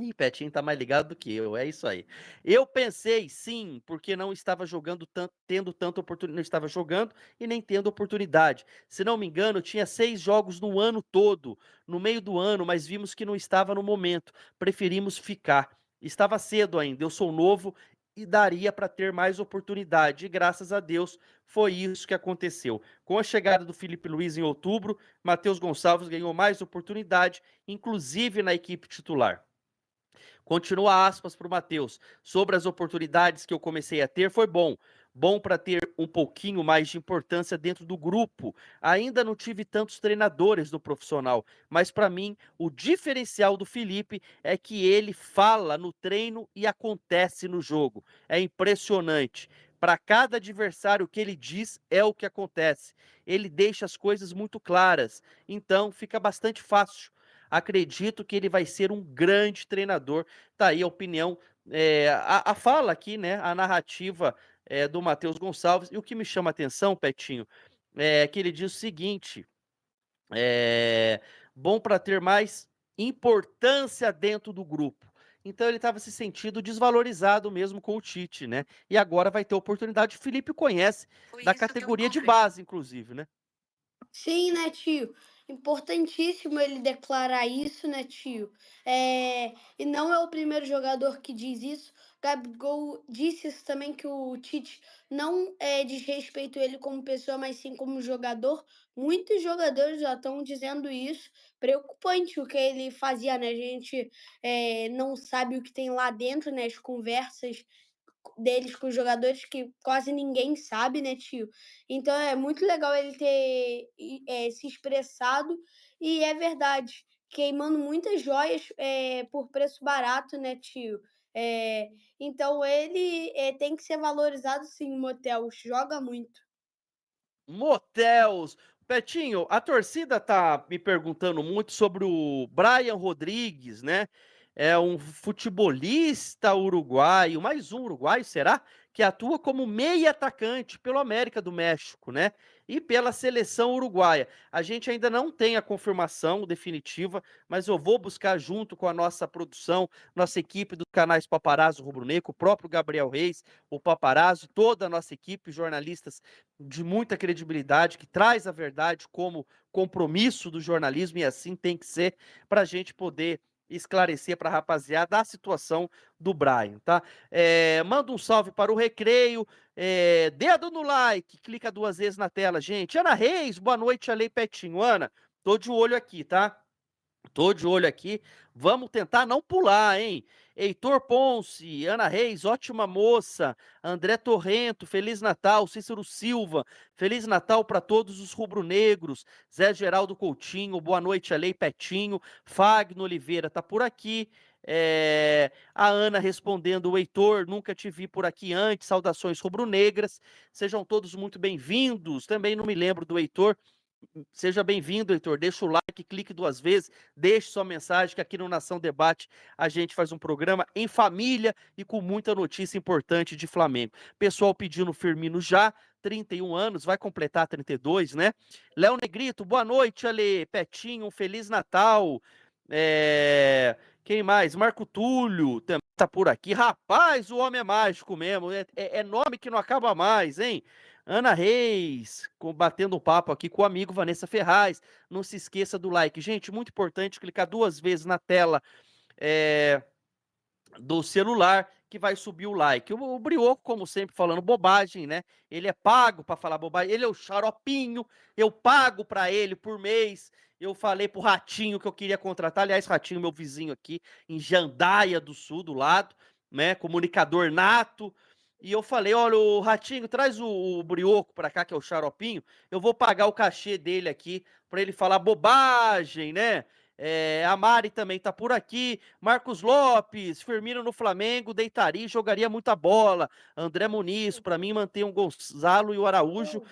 Ih, Petinho tá mais ligado do que eu, é isso aí. Eu pensei, sim, porque não estava jogando tanto, tendo tanta oportunidade, não estava jogando e nem tendo oportunidade. Se não me engano, tinha 6 jogos no ano todo, no meio do ano, mas vimos que não estava no momento. Preferimos ficar. Estava cedo ainda, eu sou novo e daria para ter mais oportunidade. E graças a Deus foi isso que aconteceu. Com a chegada do Felipe Luiz em outubro, Matheus Gonçalves ganhou mais oportunidade, inclusive na equipe titular. Continua aspas para o Matheus. Sobre as oportunidades que eu comecei a ter, foi bom. Bom para ter um pouquinho mais de importância dentro do grupo. Ainda não tive tantos treinadores no profissional, mas para mim o diferencial do Felipe é que ele fala no treino e acontece no jogo. É impressionante. Para cada adversário, o que ele diz é o que acontece. Ele deixa as coisas muito claras, então fica bastante fácil. Acredito que ele vai ser um grande treinador. Tá aí a opinião a fala aqui, né, a narrativa do Matheus Gonçalves, e o que me chama a atenção, Petinho, é que ele diz o seguinte, bom para ter mais importância dentro do grupo. Então ele estava se sentindo desvalorizado mesmo com o Tite, né? E agora vai ter oportunidade. O Felipe conhece da categoria de base, inclusive, né? Sim, né, tio? Importantíssimo ele declarar isso, né, tio? E não é o primeiro jogador que diz isso. Gabigol disse isso também, que o Tite não desrespeita ele como pessoa, mas sim como jogador. Muitos jogadores já estão dizendo isso. Preocupante o que ele fazia, né? A gente não sabe o que tem lá dentro, né? As conversas deles com os jogadores que quase ninguém sabe, né, tio? Então é muito legal ele ter se expressado, e é verdade, queimando muitas joias por preço barato, né, tio? Eh, então ele tem que ser valorizado sim, o Motel, joga muito. Motéus. Petinho, a torcida tá me perguntando muito sobre o Brian Rodrigues, né? É um futebolista uruguaio, mais um uruguaio, será? Que atua como meia atacante pelo América do México, né? E pela seleção uruguaia. A gente ainda não tem a confirmação definitiva, mas eu vou buscar junto com a nossa produção, nossa equipe dos canais Paparazzo Rubro Negro, o próprio Gabriel Reis, o Paparazzo, toda a nossa equipe, jornalistas de muita credibilidade, que traz a verdade como compromisso do jornalismo, e assim tem que ser, para a gente poder esclarecer para a rapaziada a situação do Brian, tá? Manda um salve para o Recreio, dedo no like, clica 2 vezes na tela, gente. Ana Reis, boa noite, Alei Petinho. Ana, tô de olho aqui, tá? Tô de olho aqui. Vamos tentar não pular, hein? Heitor Ponce, Ana Reis, ótima moça. André Torrento, Feliz Natal. Cícero Silva, Feliz Natal para todos os rubro-negros. Zé Geraldo Coutinho, boa noite, Alei Petinho. Fagno Oliveira tá por aqui. A Ana respondendo, o Heitor, nunca te vi por aqui antes. Saudações rubro-negras. Sejam todos muito bem-vindos. Também não me lembro do Heitor. Seja bem-vindo, Heitor. Deixa o like, clique 2 vezes, deixe sua mensagem, que aqui no Nação Debate a gente faz um programa em família e com muita notícia importante de Flamengo. Pessoal pedindo Firmino já, 31 anos, vai completar 32, né? Léo Negrito, boa noite, Ale. Petinho, um Feliz Natal. Quem mais? Marco Túlio também tá por aqui. Rapaz, o homem é mágico mesmo. É nome que não acaba mais, hein? Ana Reis, batendo um papo aqui com o amigo Vanessa Ferraz. Não se esqueça do like. Gente, muito importante clicar 2 vezes na tela do celular que vai subir o like. O Brioco, como sempre, falando bobagem, né? Ele é pago para falar bobagem. Ele é o xaropinho. Eu pago para ele por mês. Eu falei pro Ratinho que eu queria contratar. Aliás, Ratinho, meu vizinho aqui, em Jandaia do Sul, do lado, né? Comunicador nato. E eu falei, olha, o Ratinho, traz o Brioco pra cá, que é o xaropinho. Eu vou pagar o cachê dele aqui pra ele falar bobagem, né? A Mari também tá por aqui. Marcos Lopes, Firmino no Flamengo, deitaria e jogaria muita bola. André Muniz, para mim, mantém o Gonzalo e o Araújo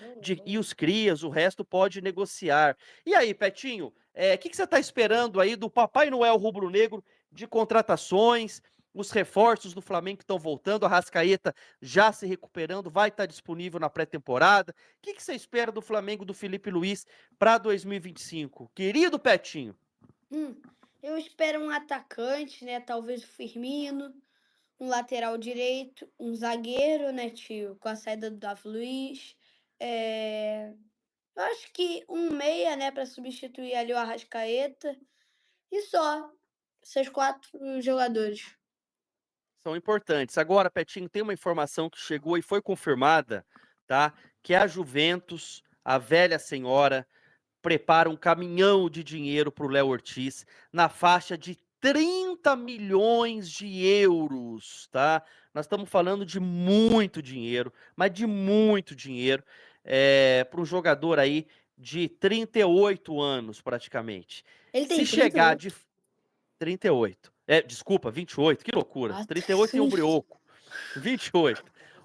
e os crias, o resto pode negociar. E aí, Petinho, o que você tá esperando aí do Papai Noel rubro-negro de contratações? Os reforços do Flamengo que estão voltando, a Arrascaeta já se recuperando, vai estar disponível na pré-temporada. O que você espera do Flamengo do Felipe Luiz para 2025? Querido Petinho. Eu espero um atacante, né? Talvez o Firmino, um lateral direito, um zagueiro, né, tio? Com a saída do Davi Luiz. Eu acho que um meia, né, para substituir ali o Arrascaeta. E só. Esses 4 jogadores. São importantes. Agora, Petinho, tem uma informação que chegou e foi confirmada, tá? Que a Juventus, a velha senhora, prepara um caminhão de dinheiro para o Léo Ortiz na faixa de 30 milhões de euros, tá? Nós estamos falando de muito dinheiro, mas de muito dinheiro para um jogador aí de 38 anos, praticamente. Ele tem Se chegar 38? de 38. Desculpa, 28. Que loucura. Ah, 38 tem um sim. brioco. 28.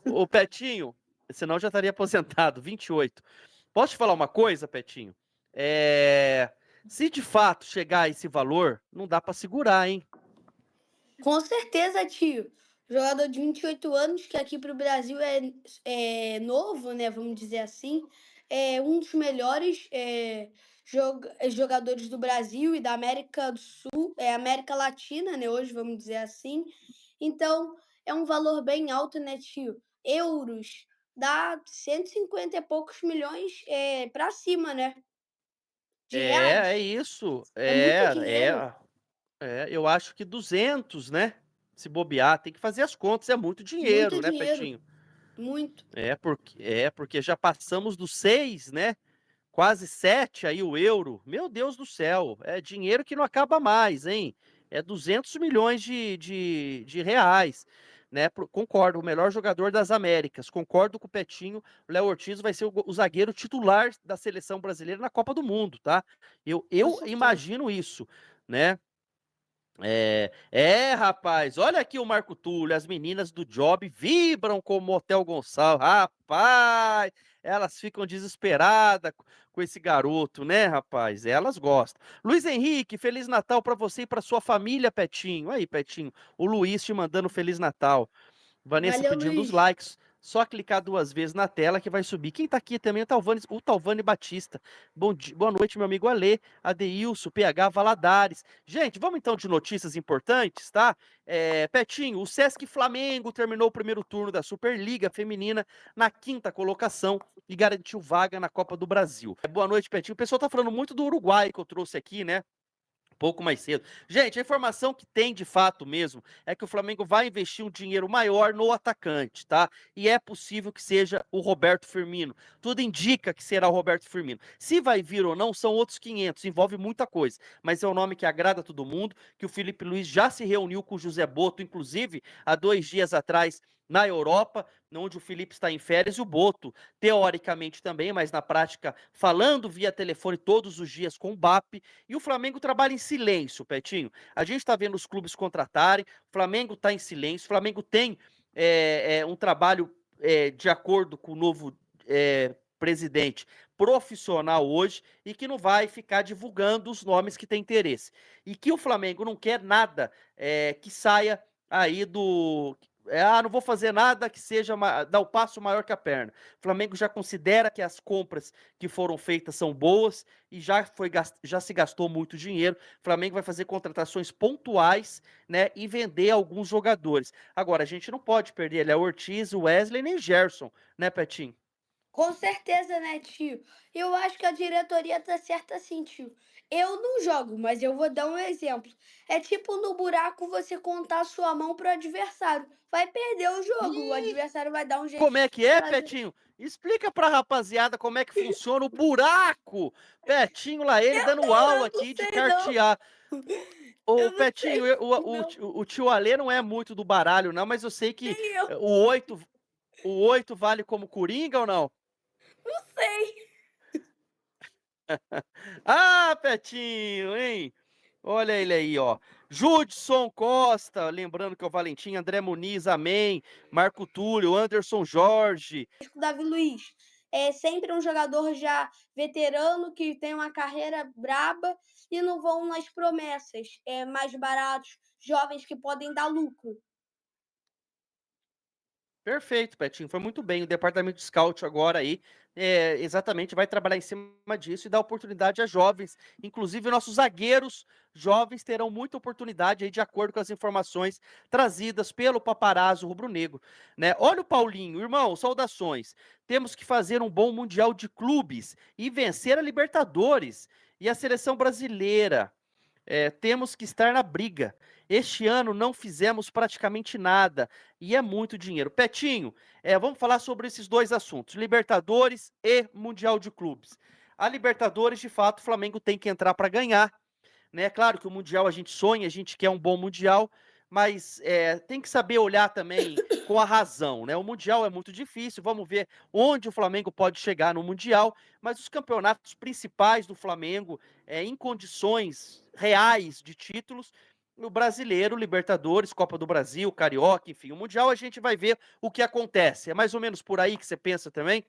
O Petinho, senão já estaria aposentado. 28. Posso te falar uma coisa, Petinho? Se de fato chegar a esse valor, não dá para segurar, hein? Com certeza, tio. Jogador de 28 anos, que aqui para o Brasil é novo, né? Vamos dizer assim. É um dos melhores jogadores do Brasil e da América do Sul, América Latina, né? Hoje, vamos dizer assim. Então, é um valor bem alto, né, tio? Euros, dá 150 e poucos milhões para cima, né? De É reais. isso. É muito dinheiro. Eu acho que 200, né? Se bobear, tem que fazer as contas, é muito Muito dinheiro, né, dinheiro. Petinho? Muito. Porque já passamos dos 6, né? Quase 7 aí o euro. Meu Deus do céu, é dinheiro que não acaba mais, hein? É 200 milhões de reais, né? Concordo, o melhor jogador das Américas. Concordo com o Petinho, o Léo Ortiz vai ser o zagueiro titular da seleção brasileira na Copa do Mundo, tá? Eu, Com eu certeza. imagino isso, né? Rapaz, olha aqui o Marco Túlio, as meninas do Job vibram com o Motel Gonçalo, rapaz, elas ficam desesperadas com esse garoto, né, rapaz? Elas gostam. Luiz Henrique, Feliz Natal pra você e pra sua família, Petinho. Aí, Petinho, o Luiz te mandando Feliz Natal. Vanessa Valeu, pedindo os Luiz. likes. Só clicar 2 vezes na tela que vai subir. Quem tá aqui também é o Talvani Batista. Bom dia, boa noite, meu amigo Alê, Adeilson, PH Valadares. Gente, vamos então de notícias importantes, tá? Petinho, o Sesc Flamengo terminou o primeiro turno da Superliga Feminina na 5ª colocação e garantiu vaga na Copa do Brasil. Boa noite, Petinho. O pessoal tá falando muito do Uruguai que eu trouxe aqui, né? Pouco mais cedo. Gente, a informação que tem de fato mesmo é que o Flamengo vai investir um dinheiro maior no atacante, tá? E é possível que seja o Roberto Firmino. Tudo indica que será o Roberto Firmino. Se vai vir ou não, são outros 500, envolve muita coisa. Mas é um nome que agrada a todo mundo, que o Felipe Luiz já se reuniu com o José Boto, inclusive, há 2 dias atrás, na Europa, onde o Felipe está em férias, e o Boto, teoricamente também, mas na prática, falando via telefone todos os dias com o BAP, e o Flamengo trabalha em silêncio, Petinho. A gente está vendo os clubes contratarem, o Flamengo está em silêncio, o Flamengo tem um trabalho de acordo com o novo presidente profissional hoje e que não vai ficar divulgando os nomes que tem interesse. E que o Flamengo não quer nada que saia aí do. Não vou fazer nada que seja dar o passo maior que a perna. O Flamengo já considera que as compras que foram feitas são boas e já se gastou muito dinheiro. O Flamengo vai fazer contratações pontuais, né, e vender alguns jogadores. Agora, a gente não pode perder Léo Ortiz, Wesley nem Gerson, né, Petinho? Com certeza, né, tio? Eu acho que a diretoria tá certa sim, tio. Eu não jogo, mas eu vou dar um exemplo. É tipo no buraco você contar sua mão pro adversário. Vai perder o jogo. O Ih, adversário vai dar um jeito como é de que é, trazer. Petinho? Explica pra rapaziada como é que funciona o buraco. Petinho lá, ele dando aula Eu não aqui de sei, não. cartear. Ô, Eu não Petinho, sei, não. o tio Alê não é muito do baralho, não, mas eu sei que Nem eu. o oito vale como coringa ou não? Não sei. Ah, Petinho, hein? Olha ele aí, ó. Judson Costa, lembrando que é o Valentim, André Muniz, amém. Marco Túlio, Anderson Jorge. Davi Luiz. É sempre um jogador já veterano que tem uma carreira braba e não vão nas promessas mais baratos, jovens que podem dar lucro. Perfeito, Petinho, foi muito bem. O departamento de scout agora aí, exatamente, vai trabalhar em cima disso e dar oportunidade a jovens. Inclusive, nossos zagueiros jovens terão muita oportunidade aí, de acordo com as informações trazidas pelo paparazzo rubro-negro, né? Olha o Paulinho, irmão, saudações. Temos que fazer um bom Mundial de Clubes e vencer a Libertadores e a seleção brasileira. Temos que estar na briga. Este ano não fizemos praticamente nada e é muito dinheiro. Petinho, vamos falar sobre esses dois assuntos: Libertadores e Mundial de Clubes. A Libertadores, de fato, o Flamengo tem que entrar para ganhar, né? Claro que o Mundial a gente sonha, a gente quer um bom Mundial, mas tem que saber olhar também com a razão, né? O Mundial é muito difícil, vamos ver onde o Flamengo pode chegar no Mundial, mas os campeonatos principais do Flamengo, em condições reais de títulos, o Brasileiro, Libertadores, Copa do Brasil, Carioca, enfim, o Mundial a gente vai ver o que acontece. É mais ou menos por aí que você pensa também?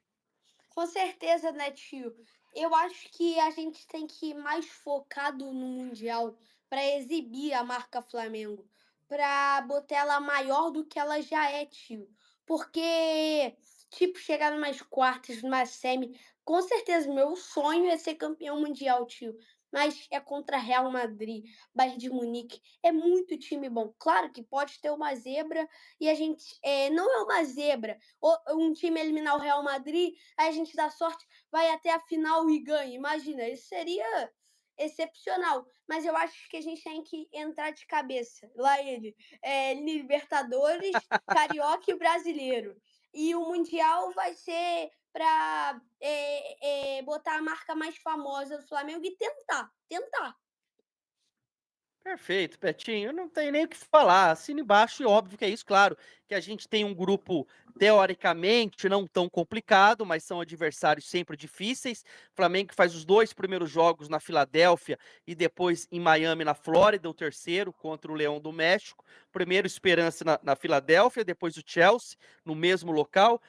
Com certeza, né, tio? Eu acho que a gente tem que ir mais focado no Mundial para exibir a marca Flamengo. pra botar ela maior do que ela já é, tio. Porque, tipo, chegar numas quartas, numa semi, com certeza, meu sonho é ser campeão mundial, tio. Mas é contra Real Madrid, Bayern de Munique, é muito time bom. Claro que pode ter uma zebra e a gente não é uma zebra. Um time eliminar o Real Madrid, aí a gente dá sorte, vai até a final e ganha. Imagina, isso seria excepcional. Mas eu acho que a gente tem que entrar de cabeça. Lá ele, Libertadores, Carioca e Brasileiro. E o Mundial vai ser para botar a marca mais famosa do Flamengo e tentar. Perfeito, Petinho. Não tem nem o que falar. Assina embaixo e óbvio que é isso, claro, que a gente tem um grupo teoricamente não tão complicado, mas são adversários sempre difíceis. Flamengo que faz os 2 primeiros jogos na Filadélfia e depois em Miami, na Flórida, o terceiro contra o Leão do México. Primeiro Esperança na Filadélfia, depois o Chelsea no mesmo local.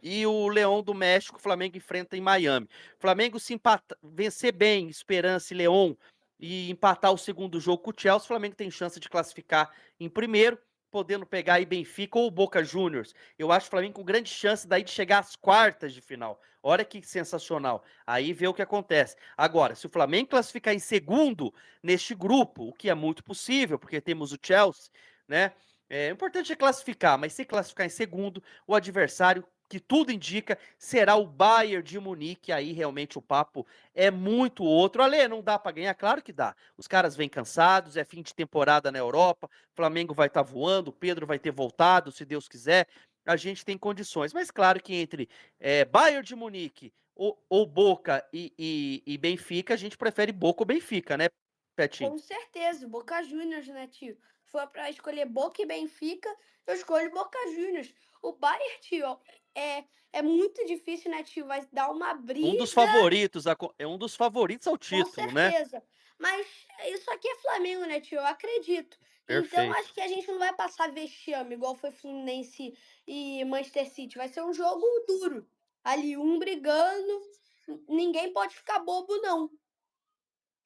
E o Leão do México, o Flamengo enfrenta em Miami. Flamengo se vencer bem, Esperança e Leão, e empatar o segundo jogo com o Chelsea, o Flamengo tem chance de classificar em primeiro, podendo pegar aí Benfica ou Boca Juniors. Eu acho o Flamengo com grande chance daí de chegar às quartas de final. Olha que sensacional. Aí vê o que acontece. Agora, se o Flamengo classificar em segundo neste grupo, o que é muito possível, porque temos o Chelsea, né? O importante é classificar, mas se classificar em segundo, o adversário que tudo indica, será o Bayern de Munique. Aí realmente o papo é muito outro. Ale, não dá para ganhar? Claro que dá. Os caras vêm cansados, é fim de temporada na Europa, Flamengo vai estar voando, o Pedro vai ter voltado, se Deus quiser. A gente tem condições. Mas claro que entre Bayern de Munique ou Boca e Benfica, a gente prefere Boca ou Benfica, né, Petinho? Com certeza, Boca Juniors, né, tio? Se for para escolher Boca e Benfica, eu escolho Boca Juniors. O Bayern, tio, é muito difícil, né, tio? Vai dar uma Um dos briga. favoritos, é um dos favoritos ao Com título, né? certeza. Mas isso aqui é Flamengo, né, tio? Eu acredito. Então Perfeito. acho que a gente não vai passar vexame, igual foi Fluminense e Manchester City. Vai ser um jogo duro. Ali, um brigando. Ninguém pode ficar bobo, não.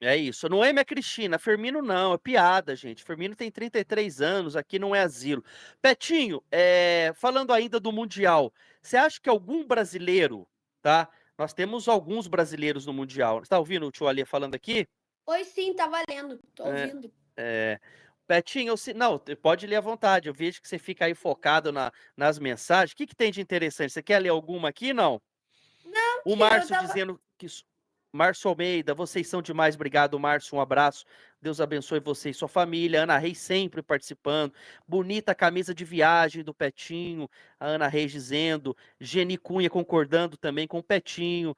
É isso. Não é minha Cristina, Firmino não, é piada, gente. Firmino tem 33 anos, aqui não é asilo. Petinho, falando ainda do Mundial, você acha que algum brasileiro, tá? Nós temos alguns brasileiros no Mundial. Você tá ouvindo o tio Ali falando aqui? Pois sim, tá valendo. Tô É, ouvindo. é, Petinho, não, pode ler à vontade. Eu vejo que você fica aí focado nas mensagens. O que tem de interessante? Você quer ler alguma aqui? Não? Não, O tio, eu Márcio tava. dizendo que. Márcio Almeida, vocês são demais. Obrigado, Márcio. Um abraço. Deus abençoe você e sua família. Ana Reis sempre participando. Bonita camisa de viagem do Petinho. A Ana Reis dizendo. Geni Cunha concordando também com o Petinho.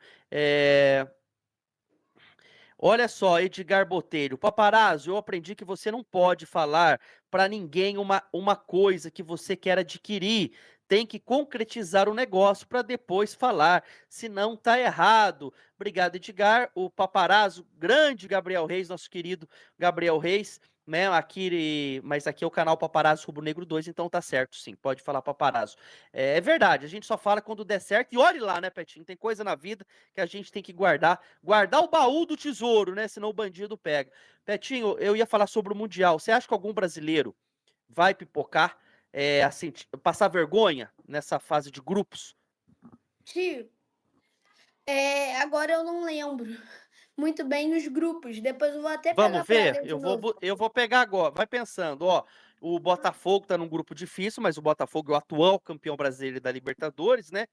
Olha só, Edgar Botelho. Paparazzo, eu aprendi que você não pode falar para ninguém uma coisa que você quer adquirir. Tem que concretizar o negócio para depois falar, senão tá errado. Obrigado, Edgar. O paparazzo, grande Gabriel Reis, nosso querido Gabriel Reis, né? Mas aqui é o canal Paparazzo Rubro Negro 2, então tá certo, sim. Pode falar paparazzo. É verdade, a gente só fala quando der certo. E olhe lá, né, Petinho? Tem coisa na vida que a gente tem que guardar o baú do tesouro, né? Senão o bandido pega. Petinho, eu ia falar sobre o Mundial. Você acha que algum brasileiro vai pipocar, assim, passar vergonha nessa fase de grupos? Tio, agora eu não lembro muito bem os grupos. Depois eu vou até pegar Vamos para ver? ler de novo. Eu vou pegar agora. Vai pensando, ó. O Botafogo tá num grupo difícil, mas o Botafogo é o atual campeão brasileiro da Libertadores, né?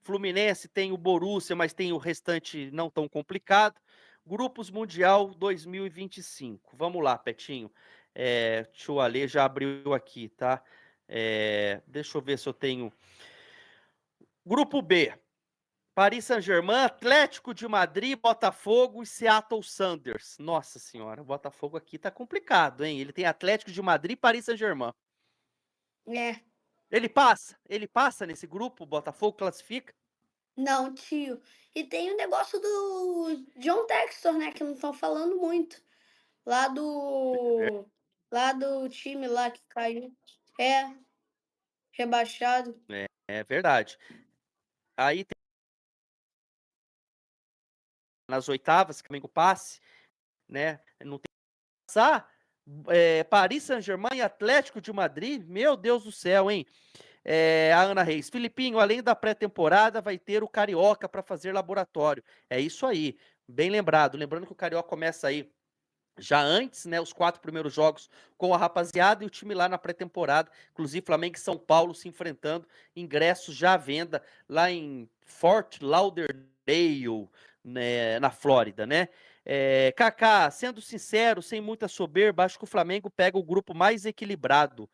Fluminense tem o Borussia, mas tem o restante não tão complicado. Grupos Mundial 2025. Vamos lá, Petinho. Tio Ale já abriu aqui, tá? Deixa eu ver se eu tenho. Grupo B. Paris Saint-Germain, Atlético de Madrid, Botafogo e Seattle Sounders. Nossa senhora, o Botafogo aqui tá complicado, hein? Ele tem Atlético de Madrid e Paris Saint-Germain. É. Ele passa nesse grupo, o Botafogo classifica. Não, tio. E tem o negócio do John Textor, né? Que não estão falando muito. Lá do. Lá do time lá que caiu. É, rebaixado. É verdade. Aí tem nas oitavas, que o Flamengo passe, né? Não tem que passar, Paris Saint-Germain e Atlético de Madrid, meu Deus do céu, hein? A Ana Reis, Filipinho, além da pré-temporada, vai ter o Carioca para fazer laboratório. É isso aí, bem lembrado. Lembrando que o Carioca começa aí já antes, né, os 4 primeiros jogos com a rapaziada e o time lá na pré-temporada, inclusive Flamengo e São Paulo se enfrentando, ingressos já à venda lá em Fort Lauderdale, né, na Flórida, né? Kaká, sendo sincero, sem muita soberba, acho que o Flamengo pega o grupo mais equilibrado.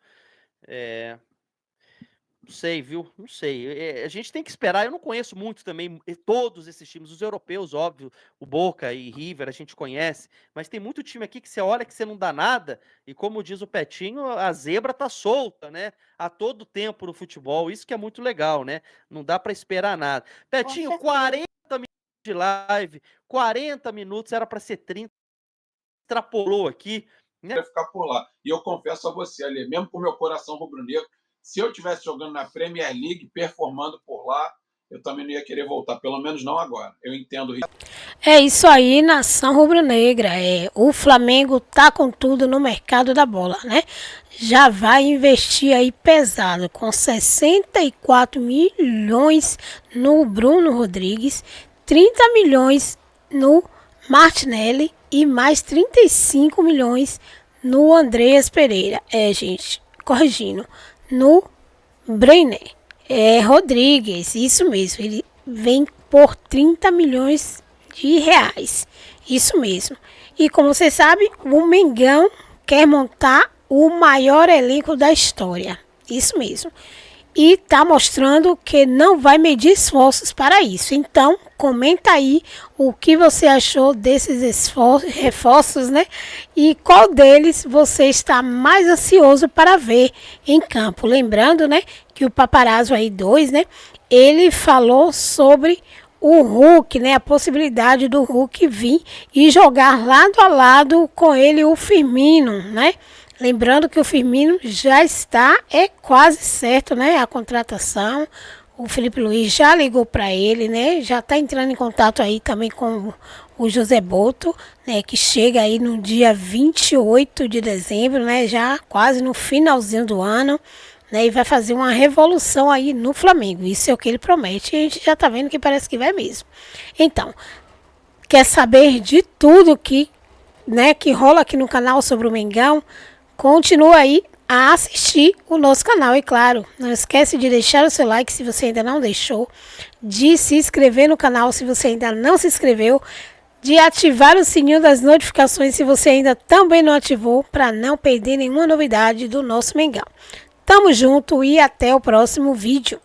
Não sei, viu? Não sei. A gente tem que esperar. Eu não conheço muito também todos esses times. Os europeus, óbvio. O Boca e River a gente conhece. Mas tem muito time aqui que você olha que você não dá nada. E como diz o Petinho, a zebra tá solta, né? A todo tempo no futebol. Isso que é muito legal, né? Não dá para esperar nada. Petinho, 40 minutos de live. 40 minutos. Era para ser 30. Extrapolou aqui. Né? Vai ficar por lá. E eu confesso a você, ali, mesmo com o meu coração rubro-negro, se eu estivesse jogando na Premier League, performando por lá, eu também não ia querer voltar, pelo menos não agora. Eu entendo. É isso aí, nação rubro-negra. O Flamengo tá com tudo no mercado da bola, né? Já vai investir aí pesado, com 64 milhões no Bruno Rodrigues, 30 milhões no Martinelli e mais 35 milhões no Andreas Pereira. Gente, corrigindo, no Brenner Rodrigues, isso mesmo, ele vem por 30 milhões de reais, isso mesmo. E como você sabe, o Mengão quer montar o maior elenco da história, isso mesmo. E tá mostrando que não vai medir esforços para isso. Então, comenta aí o que você achou desses reforços, né? E qual deles você está mais ansioso para ver em campo. Lembrando, né, que o Paparazzo aí 2, né, ele falou sobre o Hulk, né, a possibilidade do Hulk vir e jogar lado a lado com ele o Firmino, né? Lembrando que o Firmino já está, quase certo, né, a contratação. O Felipe Luiz já ligou para ele, né, já está entrando em contato aí também com o José Boto, né, que chega aí no dia 28 de dezembro, né, já quase no finalzinho do ano, né, e vai fazer uma revolução aí no Flamengo. Isso é o que ele promete e a gente já está vendo que parece que vai mesmo. Então, quer saber de tudo que rola aqui no canal sobre o Mengão? Continua aí a assistir o nosso canal. E claro, não esquece de deixar o seu like se você ainda não deixou, de se inscrever no canal se você ainda não se inscreveu, de ativar o sininho das notificações se você ainda também não ativou, para não perder nenhuma novidade do nosso Mengão. Tamo junto e até o próximo vídeo.